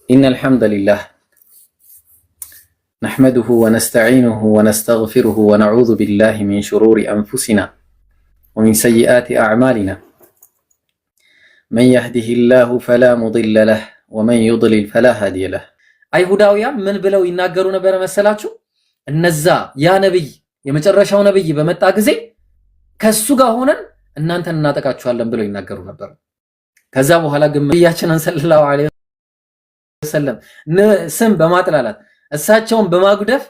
إن الحمد لله نحمده ونستعينه ونستغفره ونعوذ بالله من شرور أنفسنا ومن سيئات أعمالنا من يهده الله فلا مضل له ومن يضلل فلا هادي له አይሁዳውያን ምን ብለው ይናገሩ ነበር መሰላችሁ? እነዛ ያ ነብይ የመጨረሻው ነብይ በመጣ ጊዜ ከሱ ጋር ሆነን እናንተን እናጠቃችኋለን ብለው ይናገሩ ነበር። ከዛ በኋላ ግን ነብያችንን ሰለላሁ ዐለይሂ ወሰለም ስም በማጥላላት እሳቸውን በማጉደፍ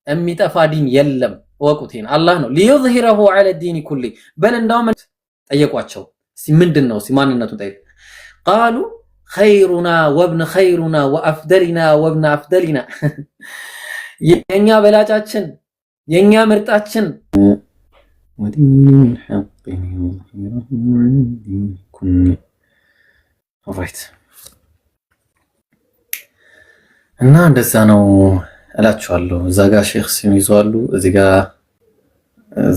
የሚጠፋ ዲን የለም። ወቁቴን አላህ ነው ሊዩዝሂረሁ ዐለ ዲኒ ኩሊ በል እንዳውም ጠየቋቸው። ምንድነው ማንነቱን ጠየቁ። ቃሉ ኸይሩና ወብነ ኸይሩና ወአፍደሊና ወብነ አፍደሊና የኛ በላጫችን የኛ ምርጣችን ወዲን ሐቂን ኩኒ ኦልራይት እና እንደዛ ነው እላችኋለሁ። እዛ ጋር ሼክ ሲም ይዟሉ፣ እዚህ ጋር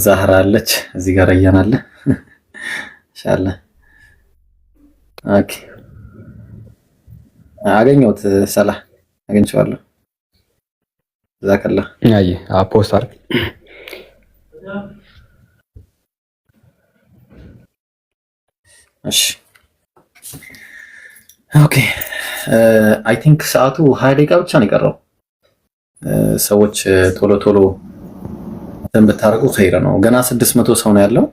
ዛህራ አለች፣ እዚህ ጋር ረያን አለ። ኢንሻአላህ ኦኬ አገኘሁት። ሰላህ አገኘዋለሁ። ዛከላ አይ አፖስት አርግ እሺ ኦኬ አይ ቲንክ ሰዓቱ 20 ደቂቃ ብቻ ነው የቀረው። ሰዎች ቶሎ ቶሎ ብታደርጉ ኸይር ነው። ገና 600 ሰው ነው ያለው።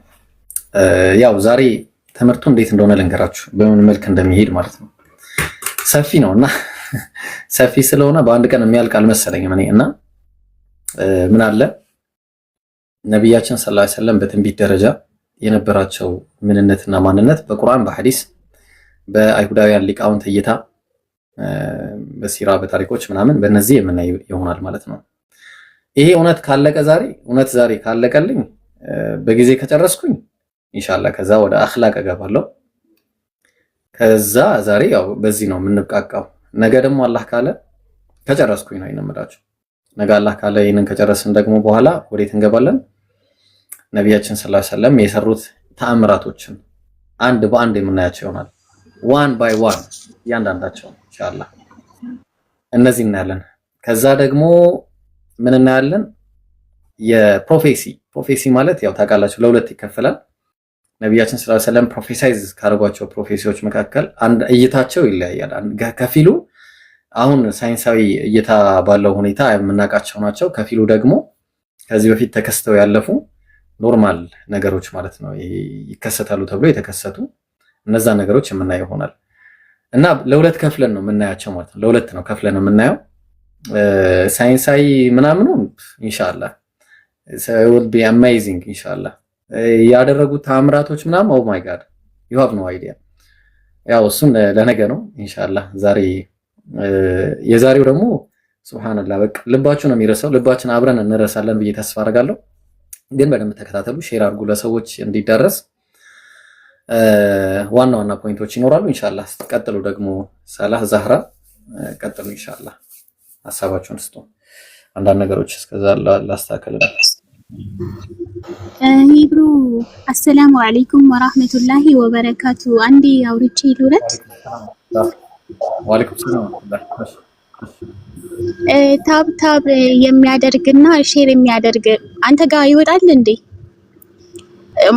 ያው ዛሬ ትምህርቱ እንዴት እንደሆነ ልንገራችሁ፣ በምን መልክ እንደሚሄድ ማለት ነው። ሰፊ ነውና ሰፊ ስለሆነ በአንድ ቀን የሚያልቅ አልመሰለኝም እኔ እና ምን አለ ነብያችን ሰለላሁ ዐለይሂ ወሰለም በትንቢት ደረጃ የነበራቸው ምንነትና ማንነት በቁርአን በሐዲስ በአይሁዳውያን ሊቃውንት እይታ በሲራ በታሪኮች ምናምን በእነዚህ የምናይ ይሆናል ማለት ነው። ይሄ እውነት ካለቀ ዛሬ ካለቀልኝ በጊዜ ከጨረስኩኝ ኢንሻአላህ ከዛ ወደ አኽላቅ እገባለሁ። ከዛ ዛሬ ያው በዚህ ነው የምንብቃቃው። ነገ ደግሞ አላህ ካለ ከጨረስኩኝ ነው የምንመዳቸው። ነገ አላህ ካለ ይሄንን ከጨረስን ደግሞ በኋላ ወዴት እንገባለን? ነብያችን ሰለላሁ ዐለይሂ ወሰለም የሰሩት ተአምራቶችን አንድ በአንድ የምናያቸው ይሆናል። ዋን ባይ ዋን ያንዳንዳቸው ኢንሻአላህ እነዚህ እናያለን። ከዛ ደግሞ ምን እናያለን? ፕሮፌሲ ማለት ያው ታውቃላችሁ ለሁለት ይከፈላል። ነብያችን ሰለላሁ ዐለይሂ ወሰለም ፕሮፌሳይዝ ካደረጓቸው ፕሮፌሲዎች መካከል አንድ እይታቸው ይለያያል። ከፊሉ አሁን ሳይንሳዊ እይታ ባለው ሁኔታ የምናውቃቸው ናቸው። ከፊሉ ደግሞ ከዚህ በፊት ተከስተው ያለፉ ኖርማል ነገሮች ማለት ነው። ይከሰታሉ ተብሎ የተከሰቱ እነዛ ነገሮች የምናየው ይሆናል እና ለሁለት ከፍለን ነው የምናያቸው ማለት ነው። ለሁለት ነው ከፍለን የምናየው ሳይንሳዊ ምናምኑ ኢንሻአላህ it will be amazing ኢንሻአላህ ያደረጉት ተአምራቶች ምናምን ኦ ማይ ጋድ you have no idea። ያው እሱን ለነገ ነው ኢንሻአላህ። የዛሬው ደግሞ ሱብሃንአላህ በቃ ልባችሁ ነው የሚረሳው። ልባችን አብረን እንረሳለን ብዬ ተስፋ አደርጋለሁ። ግን በደንብ ተከታተሉ፣ ሼር አድርጉ ለሰዎች እንዲዳረስ። ዋና ፖይንቶች ይኖራሉ ኢንሻአላህ። ቀጥሉ ደግሞ ሰላህ ዛህራ ቀጥሉ ኢንሻአላህ። ሐሳባችሁን ስጡ። አንዳንድ ነገሮች እስከዛ ላስተካክልና ሂብሩ አሰላሙ አለይኩም ወራህመቱላሂ ወበረካቱ። አንዴ አውርቼ ልውረድ። ወአለይኩም ሰላም ታብ የሚያደርግና ሼር የሚያደርግ አንተ ጋር ይወጣል እንዴ?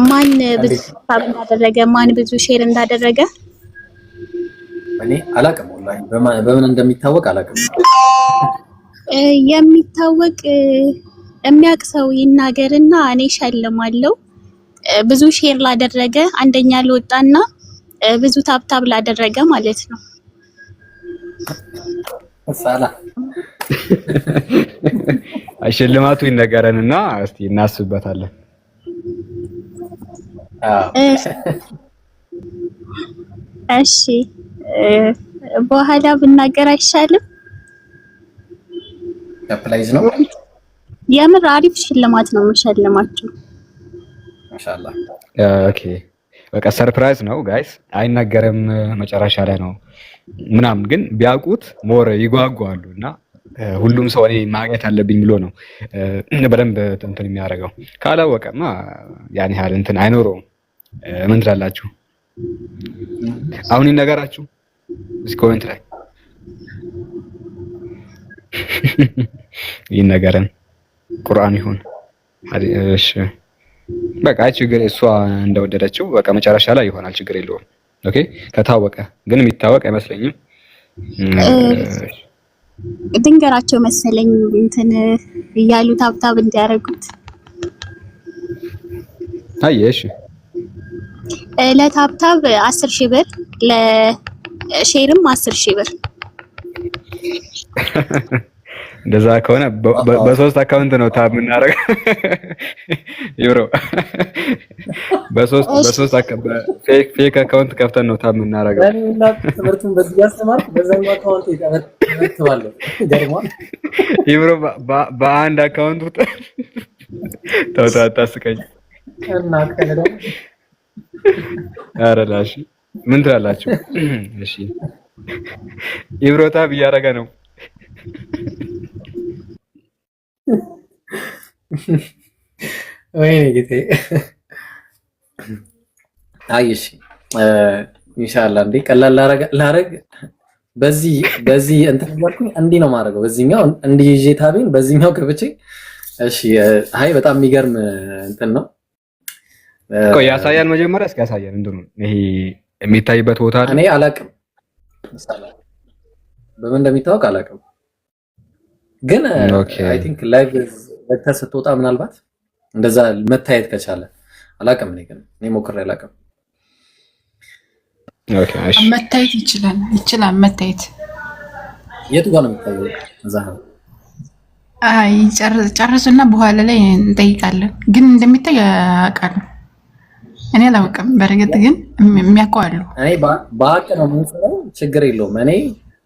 ማን ብዙ ታብ እንዳደረገ ማን ብዙ ሼር እንዳደረገ እኔ አላውቅም። ወላሂ በምን እንደሚታወቅ አላውቅም። የሚታወቅ የሚያውቅ ሰው ይናገርና እኔ ሸልማለሁ። ብዙ ሼር ላደረገ አንደኛ ለወጣና ብዙ ታብታብ ላደረገ ማለት ነው። ሰላ ሽልማቱ ይነገረንና እስቲ እናስብበታለን። እሺ በኋላ ብናገር አይሻልም? ሰርፕራይዝ ነው። የምር አሪፍ ሽልማት ነው የምሸልማችሁ ኢንሻአላህ። ኦኬ በቃ ሰርፕራይዝ ነው ጋይስ፣ አይናገርም መጨረሻ ላይ ነው ምናምን፣ ግን ቢያውቁት ሞር ይጓጓሉ እና ሁሉም ሰው እኔ ማግኘት አለብኝ ብሎ ነው በደንብ እንትን የሚያደርገው። ካላወቀማ ያን ያህል እንትን አይኖረውም። ምን ትላላችሁ? አሁን ይነገራችሁ እስኪ ኮሜንት ላይ ይህን ነገርን ቁርአን ይሁን እሺ በቃ ችግር እሷ እንደወደደችው በቃ መጨረሻ ላይ ይሆናል። ችግር የለውም። ኦኬ ከታወቀ ግን የሚታወቅ አይመስለኝም። ድንገራቸው መሰለኝ እንትን እያሉ ታብታብ እንዲያደርጉት። አየሽ ለታብታብ 10,000 ብር ለሼርም 10,000 ብር። እንደዛ ከሆነ በሶስት አካውንት ነው ታብ የምናደርገው። ዩሮ በሶስት ፌክ አካውንት ከፍተን ነው ታብ የምናደርገው። እኔና ትምህርቱን በዚህ ያስተማርኩ በዛኛው አካውንት ተመትባለሁ። ገርሟል። ዩሮ በአንድ አካውንት ውስጥ ታስቀኝ እና ከነዶ አረላሽ ምን ትላላችሁ? እሺ ዩሮ ታብ እያደረገ ነው። ወይኔ ጌታዬ። አይሽ ኢንሻአላህ እንዴ ቀላል ላረግ በዚህ እንትን ያልኩኝ እንዲህ ነው ማድረገው። በዚህኛው እንዲህ ይዤ ታቤን በዚህኛው ከብቼ። እሺ አይ በጣም የሚገርም እንትን ነው። ቆይ ያሳያል። መጀመሪያ እስኪ ያሳያል። እንትኑ ይሄ የሚታይበት ቦታ አለ። እኔ አላቅም በምን እንደሚታወቅ አላቅም፣ ግን አይ ቲንክ ላይቭ ወጥተህ ስትወጣ ምናልባት እንደዛ መታየት ከቻለ አላቅም። እኔ ሞክሬ አላቅም። ኦኬ እሺ መታየት ይችላል መታየት። የቱ ጋር ነው የሚታየው? እዛ አይ ጨርሱና በኋላ ላይ እንጠይቃለን። ግን እንደሚታይ አውቃለሁ። እኔ አላውቅም በረገጥ ግን የሚያውቀው አሉ። እኔ በአቅ ነው የምንሰራው፣ ችግር የለውም። እኔ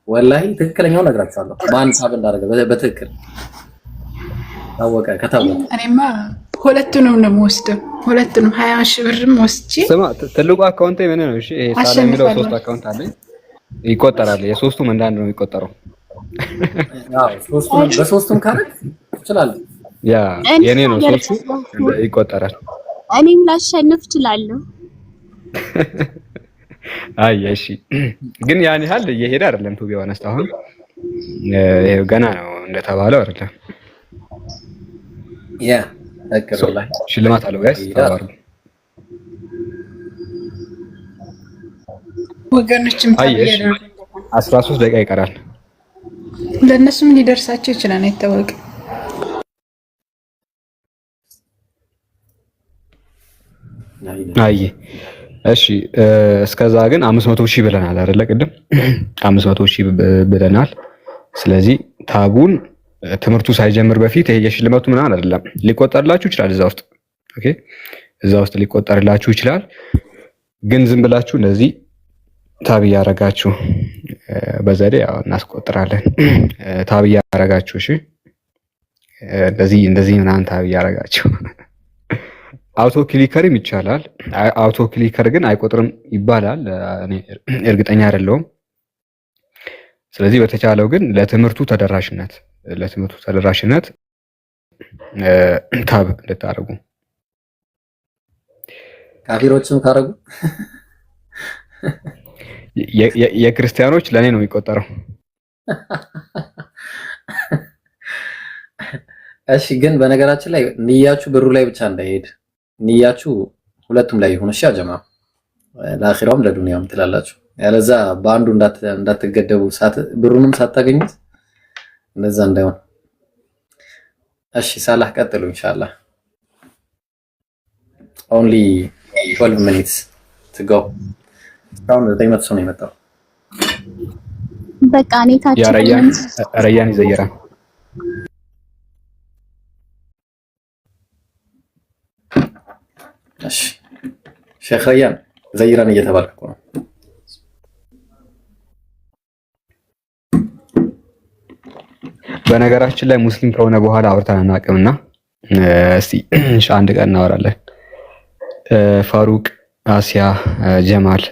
ወላሂ ትክክለኛው ነግራችኋለሁ። ማን ሳብ እንዳደረገ በትክክል ታወቀ ከታወቀ። እኔማ ሁለቱንም ነው የምወስደው። ሁለቱንም 20,000 ብርም ወስጄ ስማ፣ ትልቁ አካውንት ምን ነው? እሺ ሳላ የሚለው 3 አካውንት አለኝ ይቆጠራል። የሶስቱም እንዳንድ ነው የሚቆጠረው። ያው በሶስቱም ካረክ ትችላለህ። ያ የኔ ነው ሶስቱ ይቆጠራል። እኔም ላሸንፍ እችላለሁ። አይ እሺ፣ ግን ያን ያህል እየሄደ አይደለም። ቱ ቢሆን አሁን ገና ነው እንደተባለው አይደለም። ያ ተከራይ ሽልማት አለው ጋይስ ታዋሩ ወገኖችም ታየው 13 ደቂቃ ይቀራል። ለእነሱም ሊደርሳቸው ይችላል አይታወቅም። አይ እሺ፣ እስከዛ ግን 500,000 ብለናል አይደለ? ቅድም 500,000 ብለናል። ስለዚህ ታቡን ትምህርቱ ሳይጀምር በፊት ይሄ የሽልማቱ ምናምን አይደለም፣ ሊቆጠርላችሁ ይችላል እዛ ውስጥ። ኦኬ፣ እዛ ውስጥ ሊቆጠርላችሁ ይችላል። ግን ዝም ብላችሁ እንደዚህ ታብ እያደረጋችሁ በዘዴ ያው እናስቆጥራለን። ታብ እያደረጋችሁ እሺ፣ እንደዚህ ምናምን ታብ እያደረጋችሁ አውቶ ክሊከርም ይቻላል። አውቶ ክሊከር ግን አይቆጥርም ይባላል። እኔ እርግጠኛ አይደለሁም። ስለዚህ በተቻለው ግን ለትምህርቱ ተደራሽነት ታብ እንድታደርጉ ካፊሮችም ካረጉ የክርስቲያኖች ለኔ ነው የሚቆጠረው። እሺ፣ ግን በነገራችን ላይ ንያችሁ ብሩ ላይ ብቻ እንዳይሄድ፣ ንያችሁ ሁለቱም ላይ ይሁን። እሺ አጀማ ለአኺራውም ለዱንያውም ትላላችሁ። ያለዛ በአንዱ እንዳትገደቡ ብሩንም ሳታገኙት እንደዛ እንዳይሆን። እሺ ሳላህ ቀጥሉ ኢንሻአላህ። only 12 minutes to go። አሁን 900 ሰው ነው የመጣው። በቃ እኔ ታች ረያን ይዘየራል። እሺ ሼክ ረያን ዘይራን እየተባልኩ ነው። በነገራችን ላይ ሙስሊም ከሆነ በኋላ አውርተን አናውቅምና እስቲ አንድ ቀን እናወራለን። ፋሩቅ፣ አሲያ፣ ጀማል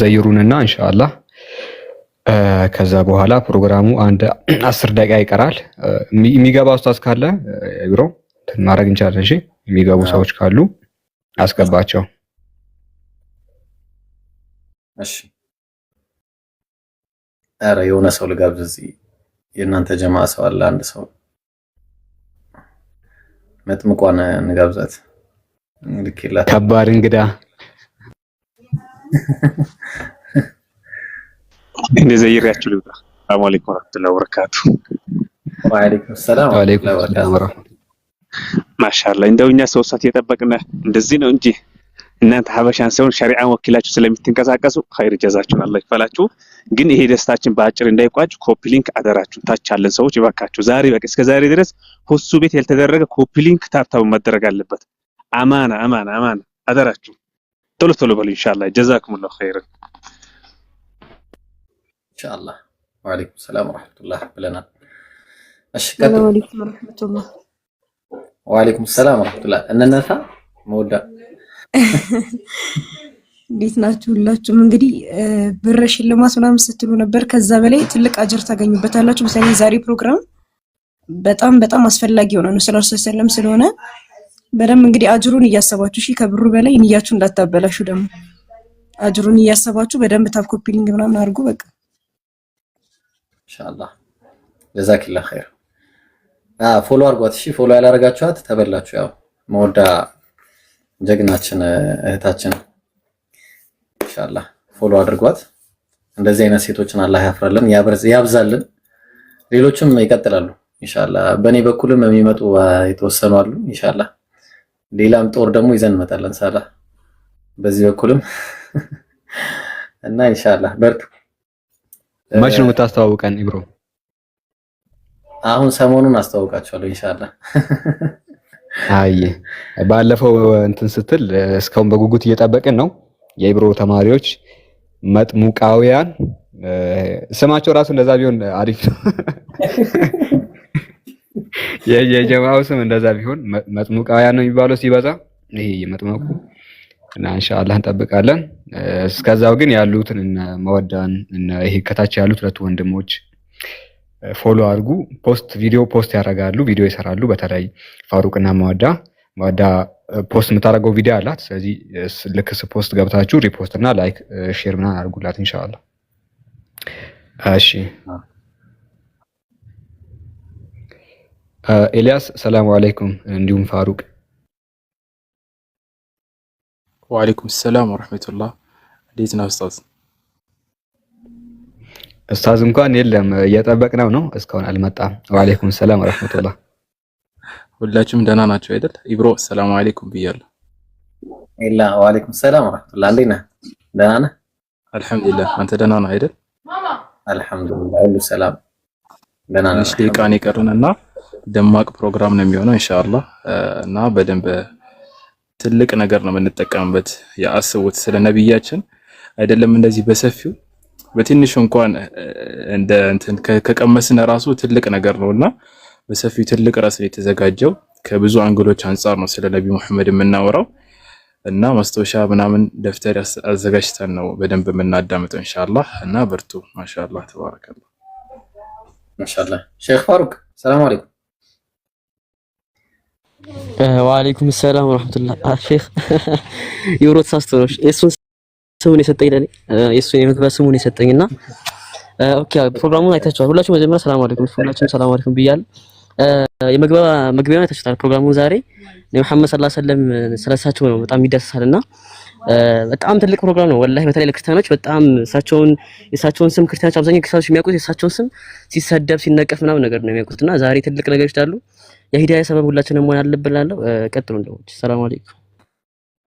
ዘይሩንና ኢንሻአላህ ከዛ በኋላ ፕሮግራሙ አንድ 10 ደቂቃ ይቀራል። የሚገባ ኡስታዝ ካለ ብሮ ማድረግ እንችላለን። እሺ የሚገቡ ሰዎች ካሉ አስገባቸው። እሺ ኧረ የሆነ ሰው ልጋብዝ እዚህ የእናንተ ጀማ ሰው አለ አንድ ሰው መጥምቋን እንጋብዛት ልክላት ከባድ እንግዳ እንደዚህ ይሪያችሁ ልውጣ። ሰላም አለይኩም ወራህመቱላሂ ወበረካቱ። ወአለይኩም ሰላም ወአለይኩም ሰላም። ማሻአላህ እንደውኛ 3 ሰዓት እየጠበቅን እንደዚህ ነው እንጂ እናንተ ሀበሻን ሳይሆን ሸሪዓን ወኪላችሁ ስለምትንቀሳቀሱ ኸይር ጀዛችሁን አላህ ይክፈላችሁ። ግን ይሄ ደስታችን በአጭር እንዳይቋጭ ኮፒ ሊንክ አደራችሁ ታች ያለን ሰዎች ይባካችሁ። ዛሬ በቃ እስከ ዛሬ ድረስ ሁሱ ቤት ያልተደረገ ኮፒ ሊንክ ታብታብ መደረግ አለበት። አማና አደራችሁ ቶሎ በሉ ኢንሻአላህ። ጀዛኩሙላሁ ኸይረን ኢንሻአላህ። ወአለይኩም ሰላም ወራህመቱላህ ብለናል። እሺ ሰላም አለይኩም ወራህመቱላህ። ወአለይኩም ሰላም ወራህመቱላህ። እነነሳ መውዳ እንዴት ናችሁ? ሁላችሁም እንግዲህ ብር ሽልማት ምናምን ስትሉ ነበር። ከዛ በላይ ትልቅ አጅር ታገኙበታላችሁ። በተለይ ዛሬ ፕሮግራም በጣም አስፈላጊ የሆነ ነው ሰለም ስለሆነ በደንብ እንግዲህ አጅሩን እያሰባችሁ እሺ፣ ከብሩ በላይ ንያችሁ እንዳታበላሹ። ደግሞ አጅሩን እያሰባችሁ በደንብ ታፕ ኮፒ ሊንክ ምናምን አድርጉ። በቃ ኢንሻአላህ ጀዛኪላህ ኸይር። ፎሎ አድርጓት እሺ። ፎሎ ያላረጋችኋት ተበላችሁ። ያው መወዳ ጀግናችን እህታችን ኢንሻአላህ ፎሎ አድርጓት። እንደዚህ አይነት ሴቶችን አላህ ያፍራልን ያብዛልን። ሌሎችም ይቀጥላሉ ኢንሻአላህ። በእኔ በኩልም የሚመጡ የተወሰኑ አሉ ኢንሻአላህ። ሌላም ጦር ደግሞ ይዘን እንመጣለን ሳላ በዚህ በኩልም እና ኢንሻአላህ በርቱ። መች ነው የምታስተዋውቀን ኢብሮ? አሁን ሰሞኑን አስተዋውቃቸዋለሁ ኢንሻአላህ። አይ ባለፈው እንትን ስትል እስካሁን በጉጉት እየጠበቅን ነው። የኢብሮ ተማሪዎች መጥሙቃውያን ስማቸው ራሱ እንደዛ ቢሆን አሪፍ ነው። የጀማው ስም እንደዛ ቢሆን መጥሙቃውያን ነው የሚባለው ሲበዛ ይሄ የመጥመቁ እና ኢንሻአላህ እንጠብቃለን። እስከዛው ግን ያሉትን እነ መወዳን እነ ይሄ ከታች ያሉት ሁለት ወንድሞች ፎሎ አድርጉ። ቪዲዮ ፖስት ያደርጋሉ፣ ቪዲዮ ይሰራሉ። በተለይ ፋሩቅና መወዳ ፖስት የምታደርገው ቪዲዮ አላት። ስለዚህ ልክስ ፖስት ገብታችሁ ሪፖስት እና ላይክ ሼር ምናምን አድርጉላት ኢንሻአላህ። እሺ ኤልያስ ሰላም አለይኩም። እንዲሁም ፋሩቅ ወአለይኩም ሰላም ወራህመቱላህ። እንዴት ነው ኡስታዝ? ኡስታዝ እንኳን የለም እየጠበቅነው ነው፣ እስካሁን አልመጣም። ወአለይኩም ሰላም ወራህመቱላህ። ሁላችሁም ደህና ናችሁ አይደል? ኢብሮ ሰላም አለይኩም ብያለሁ። ኢላ ወአለይኩም ሰላም ወራህመቱላህ። እንዴት ነህ? ደህና ነህ? አልሐምዱሊላህ። አንተ ደህና ነህ አይደል? አልሐምዱሊላህ ሁሉ ሰላም ደህና ነህ? እሺ ደቂቃን ይቀሩንና ደማቅ ፕሮግራም ነው የሚሆነው ኢንሻአላህ እና በደንብ ትልቅ ነገር ነው የምንጠቀምበት። ያስቡት ስለ ነብያችን አይደለም እንደዚህ በሰፊው በትንሹ እንኳን እንደ እንትን ከቀመስነ ራሱ ትልቅ ነገር ነውና በሰፊው ትልቅ ራስ የተዘጋጀው ከብዙ አንግሎች አንፃር ነው ስለ ነብዩ መሐመድ የምናወራው እና ማስታወሻ ምናምን ደፍተር አዘጋጅተን ነው በደንብ የምናዳምጠው ኢንሻአላህ እና በርቱ። ማሻአላህ ተባረከላህ። ማሻአላህ ሼክ ፋሩቅ ሰላም አለይኩም። ወአለይኩም ሰላም ወራህመቱላህ። ሼክ ይውሮት ሳስተሮሽ እሱን ስሙን የሰጠኝ ለኔ የሱን የመግቢያ ስሙን የሰጠኝና ኦኬ ፕሮግራሙን አይታችኋል ሁላችሁም። መጀመሪያ ሰላም አለይኩም ሁላችሁም ሰላም አለይኩም ብያለሁ። የመግቢያውን አይታችኋል። ፕሮግራሙ ዛሬ መሐመድ ሰለላሁ ዐለይሂ ወሰለም ስለሳቸው ነው በጣም ይደርሳልና በጣም ትልቅ ፕሮግራም ነው ወላሂ። በተለይ ለክርስቲያኖች በጣም የሳቸውን ስም ክርስቲያኖች አብዛኛው ክርስቲያኖች የሚያውቁት የሳቸውን ስም ሲሰደብ ሲነቀፍ ምናምን ነገር ነው የሚያውቁትና ዛሬ ትልቅ ነገር ይችላሉ። የሂዳያ ሰበብ ሁላችንም መሆን አለብን እላለሁ። ቀጥሉ እንደውች። ሰላም አለይኩም።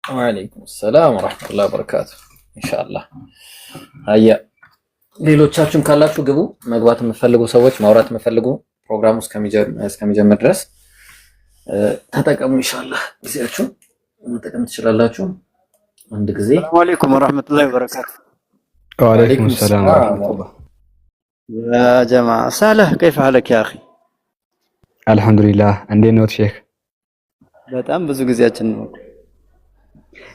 ወአለይኩም ሰላም ወራህመቱላሂ ወበረካቱ። ኢንሻአላህ አያ ሌሎቻችሁም ካላችሁ ግቡ። መግባት የምትፈልጉ ሰዎች ማውራት የምትፈልጉ ፕሮግራሙ እስከሚጀምር ድረስ ተጠቀሙ። ኢንሻአላህ ጊዜያችሁን መጠቀም ትችላላችሁ። አንድ ጊዜ ሰላም አለይኩም ወራህመቱላሂ ወበረካቱ። ወአለይኩም ሰላም ወራህመቱላህ። ያ ጀማዓ ሳለህ كيف حالك يا اخي? አልሐምዱሊላህ። እንዴት ነው ሼክ? በጣም ብዙ ጊዜያችን ነው።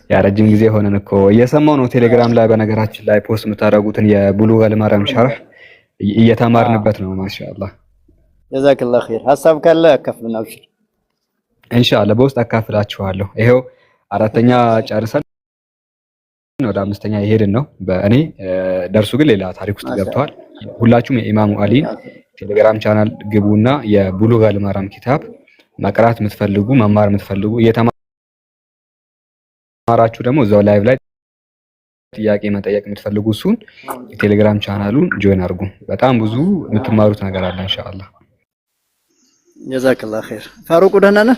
ያ ረጅም ጊዜ ሆነን እኮ እየሰማው ነው ቴሌግራም ላይ በነገራችን ላይ ፖስት የምታደርጉትን የቡሉገል መረም ሸርህ እየተማርንበት ነው። ማሻአላህ ጀዛከላህ ኸይር። ሐሳብ ካለ አካፍልና አብሽር ኢንሻአላህ በውስጥ አካፍላችኋለሁ። ይሄው አራተኛ ጨርሰን ወደ አምስተኛ ይሄድን ነው። በእኔ ደርሱ ግን ሌላ ታሪክ ውስጥ ገብተዋል። ሁላችሁም የኢማሙ አሊን ቴሌግራም ቻናል ግቡና የቡሉገል መራም ኪታብ መቅራት የምትፈልጉ መማር የምትፈልጉ እየተማራችሁ ደግሞ እዛው ላይቭ ላይ ጥያቄ መጠየቅ የምትፈልጉ እሱን የቴሌግራም ቻናሉን ጆይን አድርጉ። በጣም ብዙ የምትማሩት ነገር አለ ኢንሻአላህ። ጀዛከላህ ኸይር። ፋሩቅ ደህና ነህ?